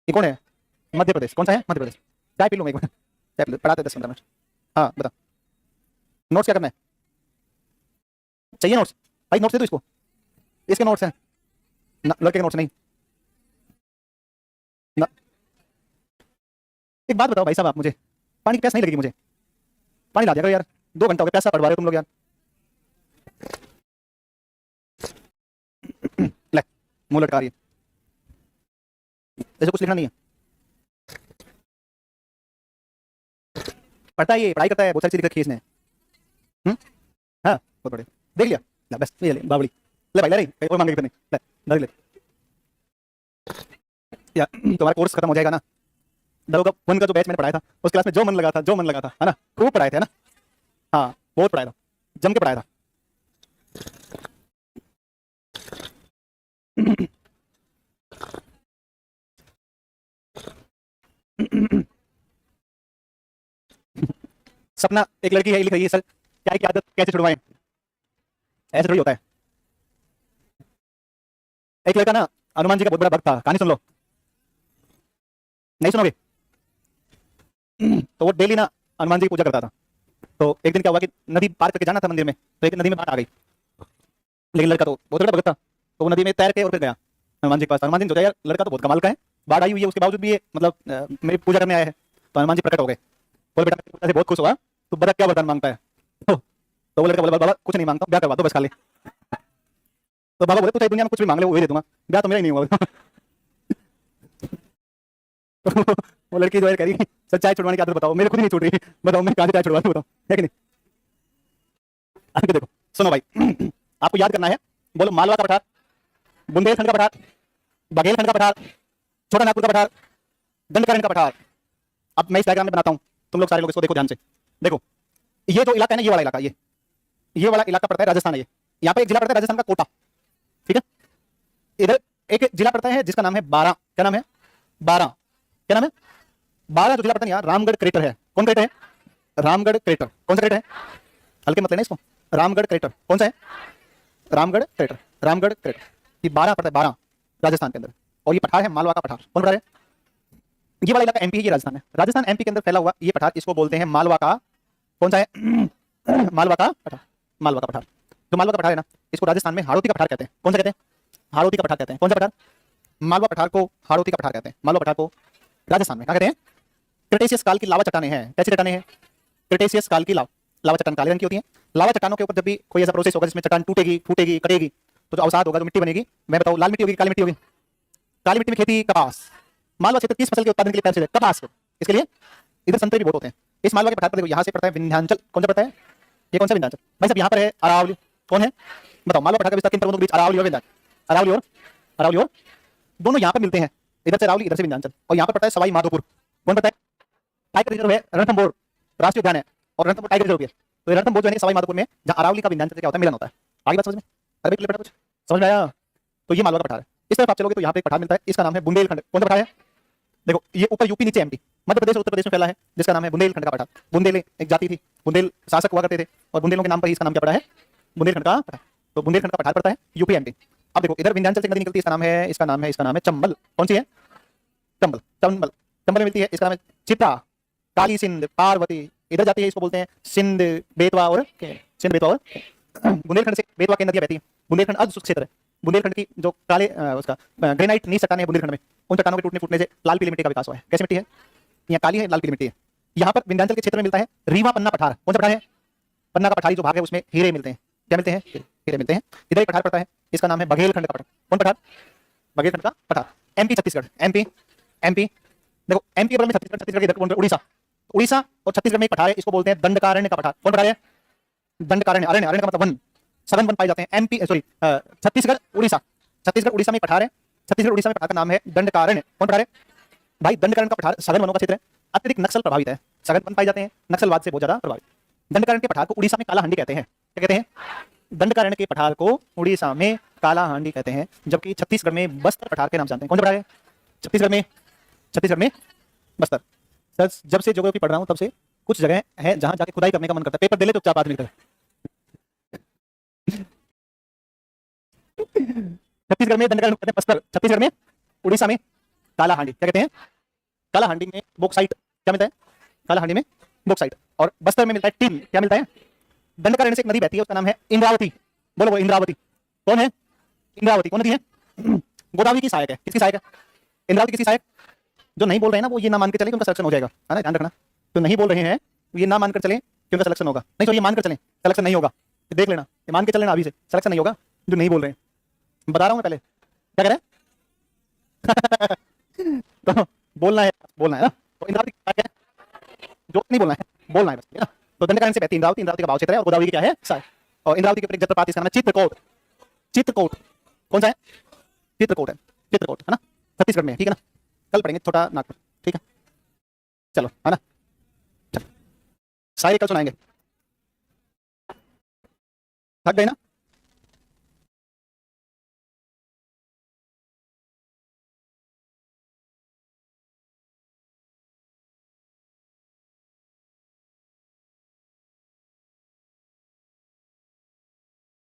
ये कौन है? मध्य प्रदेश। कौन सा है? मध्य प्रदेश। चाय पी लो एक बार, चाय पी लो, पढ़ाते 10-15 मिनट। हाँ बता, नोट्स क्या करना है? चाहिए नोट्स? भाई नोट्स दे दो इसको, इसके नोट्स हैं ना, लड़के के नोट्स नहीं ना। एक बात बताओ भाई साहब, आप मुझे पानी की प्यास नहीं लगेगी? मुझे पानी ला दिया करो यार, 2 घंटा हो गया प्यासा पढ़वा रहे हो तुम लोग यार। ले, मुंह लटका रही है, ऐसे कुछ लिखना नहीं है। पढ़ता है ये, पढ़ाई करता है, बहुत सारी चीज लिख रखी है इसने। हाँ बहुत बढ़िया, देख लिया। ले बस ये ले बावड़ी, ले भाई ले रही और मांगे फिर नहीं, ले ले यार। तुम्हारा कोर्स खत्म हो जाएगा ना, दरोगा वन का जो बैच मैंने पढ़ाया था उस क्लास में जो मन लगा था, जो मन लगा था, है ना? खूब पढ़ाए थे ना? हाँ बहुत पढ़ाया था, जम के पढ़ाया था। सपना एक लड़की है, लिख रही है सर क्या की आदत कैसे छुड़वाएं? ऐसे थोड़ी होता है। एक लड़का ना हनुमान जी का बहुत बड़ा भक्त था, कहानी सुन लो। नहीं सुनोगे? तो वो डेली ना हनुमान जी की पूजा करता था। तो एक दिन क्या हुआ कि नदी पार करके जाना था मंदिर में, तो एक नदी में बाढ़ आ गई, लेकिन लड़का तो बहुत बड़ा भक्त था, तो वो नदी में तैर के और फिर गया हनुमान जी के पास। हनुमान जी ने सोचा यार लड़का तो बहुत कमाल का है, बाढ़ आई हुई है उसके बावजूद भी ये मतलब मेरी पूजा करने आया है। तो हनुमान जी प्रकट हो गए, बोले बेटा ऐसे बहुत खुश हुआ, तो बता क्या वरदान मांगता है? तो वो लड़का बोला बाबा कुछ नहीं मांगता, ब्याह करवा दो बस खाली। तो बाबा बोले तू चाहे दुनिया में कुछ भी मांग ले वो दे दूंगा, ब्याह तो मेरा ही नहीं हुआ। वो लड़की जो है कह रही सर चाय छुड़वाने की आदत बताओ, मेरे खुद नहीं छूट रही, बताओ मैं कहाँ से चाय छुड़वा दूं, बताओ है कि नहीं? आगे देखो सुनो भाई, आपको याद करना है, बोलो मालवा का पठार, बुंदेलखंड का पठार, बघेलखंड का पठार, छोटा नागपुर का पठार, दंडकारण्य का पठार। अब मैं इस डायग्राम में बनाता हूँ, तुम लोग सारे लोग इसको देखो ध्यान से। देखो ये जो इलाका है ना, ये वाला इलाका, ये वाला इलाका पड़ता है राजस्थान है। ये यहाँ पे एक जिला पड़ता है राजस्थान का कोटा, ठीक है? इधर एक जिला पड़ता है जिसका नाम है बारां। क्या नाम है? बारां। क्या नाम है? बारां जो जिला पड़ता है यहाँ रामगढ़ क्रेटर है। कौन क्रेटर है? रामगढ़ क्रेटर। कौन सा क्रेटर है? हल्के मत लेना इसको, रामगढ़ क्रेटर। कौन सा है? Ramgarh crater, Ramgarh crater. ये बारां पड़ता है, बारां राजस्थान के अंदर, और ये पठार है मालवा का पठार। कौन पठार है? ये वाला इलाका एमपी है, ये राजस्थान है। राजस्थान एमपी के अंदर फैला हुआ ये पठार, इसको बोलते हैं मालवा का, कौन सा है? मालवा का पठार, मालवा का पठार। जो मालवा का पठार है ना, इसको राजस्थान में हाड़ौती का पठार कहते हैं। कौन सा कहते हैं? हाड़ौती का पठार कहते हैं। कौन सा पठार? मालवा पठार को हाड़ौती का पठार कहते हैं। मालवा पठार को राजस्थान में क्या कहते हैं? क्रिटेशियस काल की लावा चट्टानें हैं। कैसी चट्टानें हैं? क्रिटेशियस काल की लावा चट्टान काले रंग की होती है। लावा चट्टानों के ऊपर जब भी कोई ऐसा प्रोसेस होगा जिसमें चट्टान टूटेगी, फूटेगी, कटेगी, तो जो अवसाद होगा, जो मिट्टी बनेगी, मैं बताऊं लाल मिट्टी होगी, काली मिट्टी होगी? काली मिट्टी में खेती कपास। मालवा क्षेत्र 30 फसल के उत्पादन के लिए प्रसिद्ध है, कपास। इसके लिए इधर संतरे भी बहुत होते हैं। इस मालवा के पठार पर देखो यहाँ से पड़ता है विंध्याचल। कौन सा पड़ता है? ये कौन सा विंध्याचल? भाई साहब यहाँ पर है अरावली। कौन है? बताओ मालवा पठार का विस्तार किन पर्वतों के बीच? अरावली और विंध्याचल। अरावली और दोनों यहाँ पर मिलते हैं, इधर से अरावली, इधर से विंध्याचल। और यहाँ पर पड़ता है सवाई माधोपुर। कौन पड़ता है? टाइगर रिजर्व है रणथंभौर, राष्ट्रीय उद्यान है और रणथंभौर टाइगर रिजर्व भी है। तो रणथंभौर जो है सवाई माधोपुर में, जहाँ अरावली का विंध्याचल से क्या होता है, मिलन होता है। आगे बात समझ में? अरे भाई कुछ समझ में आया? तो ये मालवा का पठार है। इस तरफ आप चलोगे तो यहाँ पे एक पठार मिलता है, इसका नाम है बुंदेलखंड। कौन सा पठार है? देखो ये ऊपर यूपी नीचे एमपी, मध्य प्रदेश और उत्तर प्रदेश में फैला है, जिसका नाम है बुंदेलखंड का पठार। बुंदेल एक जाति थी, बुंदेल शासक हुआ करते थे और बुंदेलों के नाम पर ही इसका नाम क्या पड़ा है, बुंदेलखंड का पठार। तो बुंदेलखंड का पठार पड़ता है यूपी एमपी। अब देखो इधर विंध्याचल से नदी निकलती है, इसका नाम है चंबल। कौन सी है? चंबल। चंबल चंबल में मिलती है, इसका नाम है चित्रा, काली सिंध, पार्वती। इधर जाती है, इसको बोलते हैं सिंध, बेतवा और सिंध, बेतवा और बुंदेलखंड से बेतवा की नदियां बहती हैं। बुंदेलखंड अर्ध शुष्क क्षेत्र है। बुंदेलखंड की जो काले उसका ग्रेनाइट नीच चट्टानें हैं बुंदेलखंड में, उन चट्टानों के टूटने फूटने से लाल पीली मिट्टी का विकास हुआ है। कैसी मिट्टी है? यहाँ काली है, लाल पीली मिट्टी है। यहाँ पर विंध्याचल के क्षेत्र में मिलता है रीवा पन्ना पठार। कौन सा पठार है? पन्ना का पठारी जो भाग है उसमें हीरे मिलते हैं। क्या मिलते हैं? हीरे मिलते हैं। इधर एक पठार पड़ता है, इसका नाम है बघेलखंड का पठार। कौन पठार? बघेलखंड का पठार। एमपी छत्तीसगढ़, एमपी देखो एमपी बगल में छत्तीसगढ़, छत्तीसगढ़ के इधर उड़ीसा, उड़ीसा और छत्तीसगढ़ में एक पठार है, इसको बोलते हैं दंडकारण्य का पठार। कौन पठार है? दंडकारण्य। अरण्य, अरण्य का मतलब वन, सघन वन पाए जाते हैं। एमपी सॉरी छत्तीसगढ़ उड़ीसा, छत्तीसगढ़ उड़ीसा में एक पठार है, छत्तीसगढ़ उड़ीसा में पठार का नाम है दंडकारण्य। कौन पठार है? भाई दंडकारण्य का पठार सघन वनों का क्षेत्र है, अत्यधिक नक्सल प्रभावित है, सघन वन पाए जाते हैं, नक्सलवाद से बहुत ज्यादा प्रभावित। दंडकारण्य के पठार को उड़ीसा में कालाहांडी कहते हैं। क्या कहते हैं? दंडकारण्य के पठार को उड़ीसा में कालाहांडी कहते हैं, जबकि छत्तीसगढ़ में बस्तर पठार के नाम जानते हैं। कौन सा पठार है? छत्तीसगढ़ में बस्तर। सर जब से ज्योग्राफी पढ़ रहा हूं तब से कुछ जगह है जहां जाके खुदाई करने का मन करता है। पेपर दे ले चुपचाप आदमी निकल। छत्तीसगढ़ में दंडकारण्य कहते हैं बस्तर, छत्तीसगढ़ में, उड़ीसा में कालाहांडी। क्या कहते हैं? कालाहांडी में बोक्साइट। क्या मिलता है? कालाहांडी में बोक्साइट। और बस्तर में मिलता है टिन। क्या मिलता है? दंडकारण्य से एक नदी बहती है, उसका नाम है इंद्रावती। बोलो इंद्रावती। कौन है? इंद्रावती। कौन नदी है? गोदावरी की सहायक है। किसकी सहायक है? इंद्रावती किसकी सहायक? जो नहीं बोल रहे हैं ना वो ये ना मान के चले कि उनका सिलेक्शन हो जाएगा, है ना, ध्यान रखना। तो नहीं बोल रहे हैं ये ना मानकर चले कि उनका सिलेक्शन होगा। नहीं तो ये मानकर चलें सिलेक्शन नहीं होगा, देख लेना, ये मान के चलेना अभी से सिलेक्शन नहीं होगा। जो नहीं बोल रहे हैं बता रहा हूँ मैं पहले, क्या कह रहे हैं? तो बोलना है ना। तो इंद्रावती क्या है? जो नहीं बोलना है, बोलना है बस, है ना। तो दंडकारण्य से बहती इंद्रावती, इंद्रावती का भाव क्षेत्र है, और गोदावरी की क्या है? सहायक। और इंद्रावती के ऊपर एक जलप्रपात इसका नाम है चित्रकोट। चित्रकोट कौन सा है? चित्रकोट है, चित्रकोट, है ना, छत्तीसगढ़ में, ठीक है ना। कल पढ़ेंगे छोटा नागपुर, ठीक है, चलो, है ना। चलो शायरी कल सुनाएंगे। थक गए ना?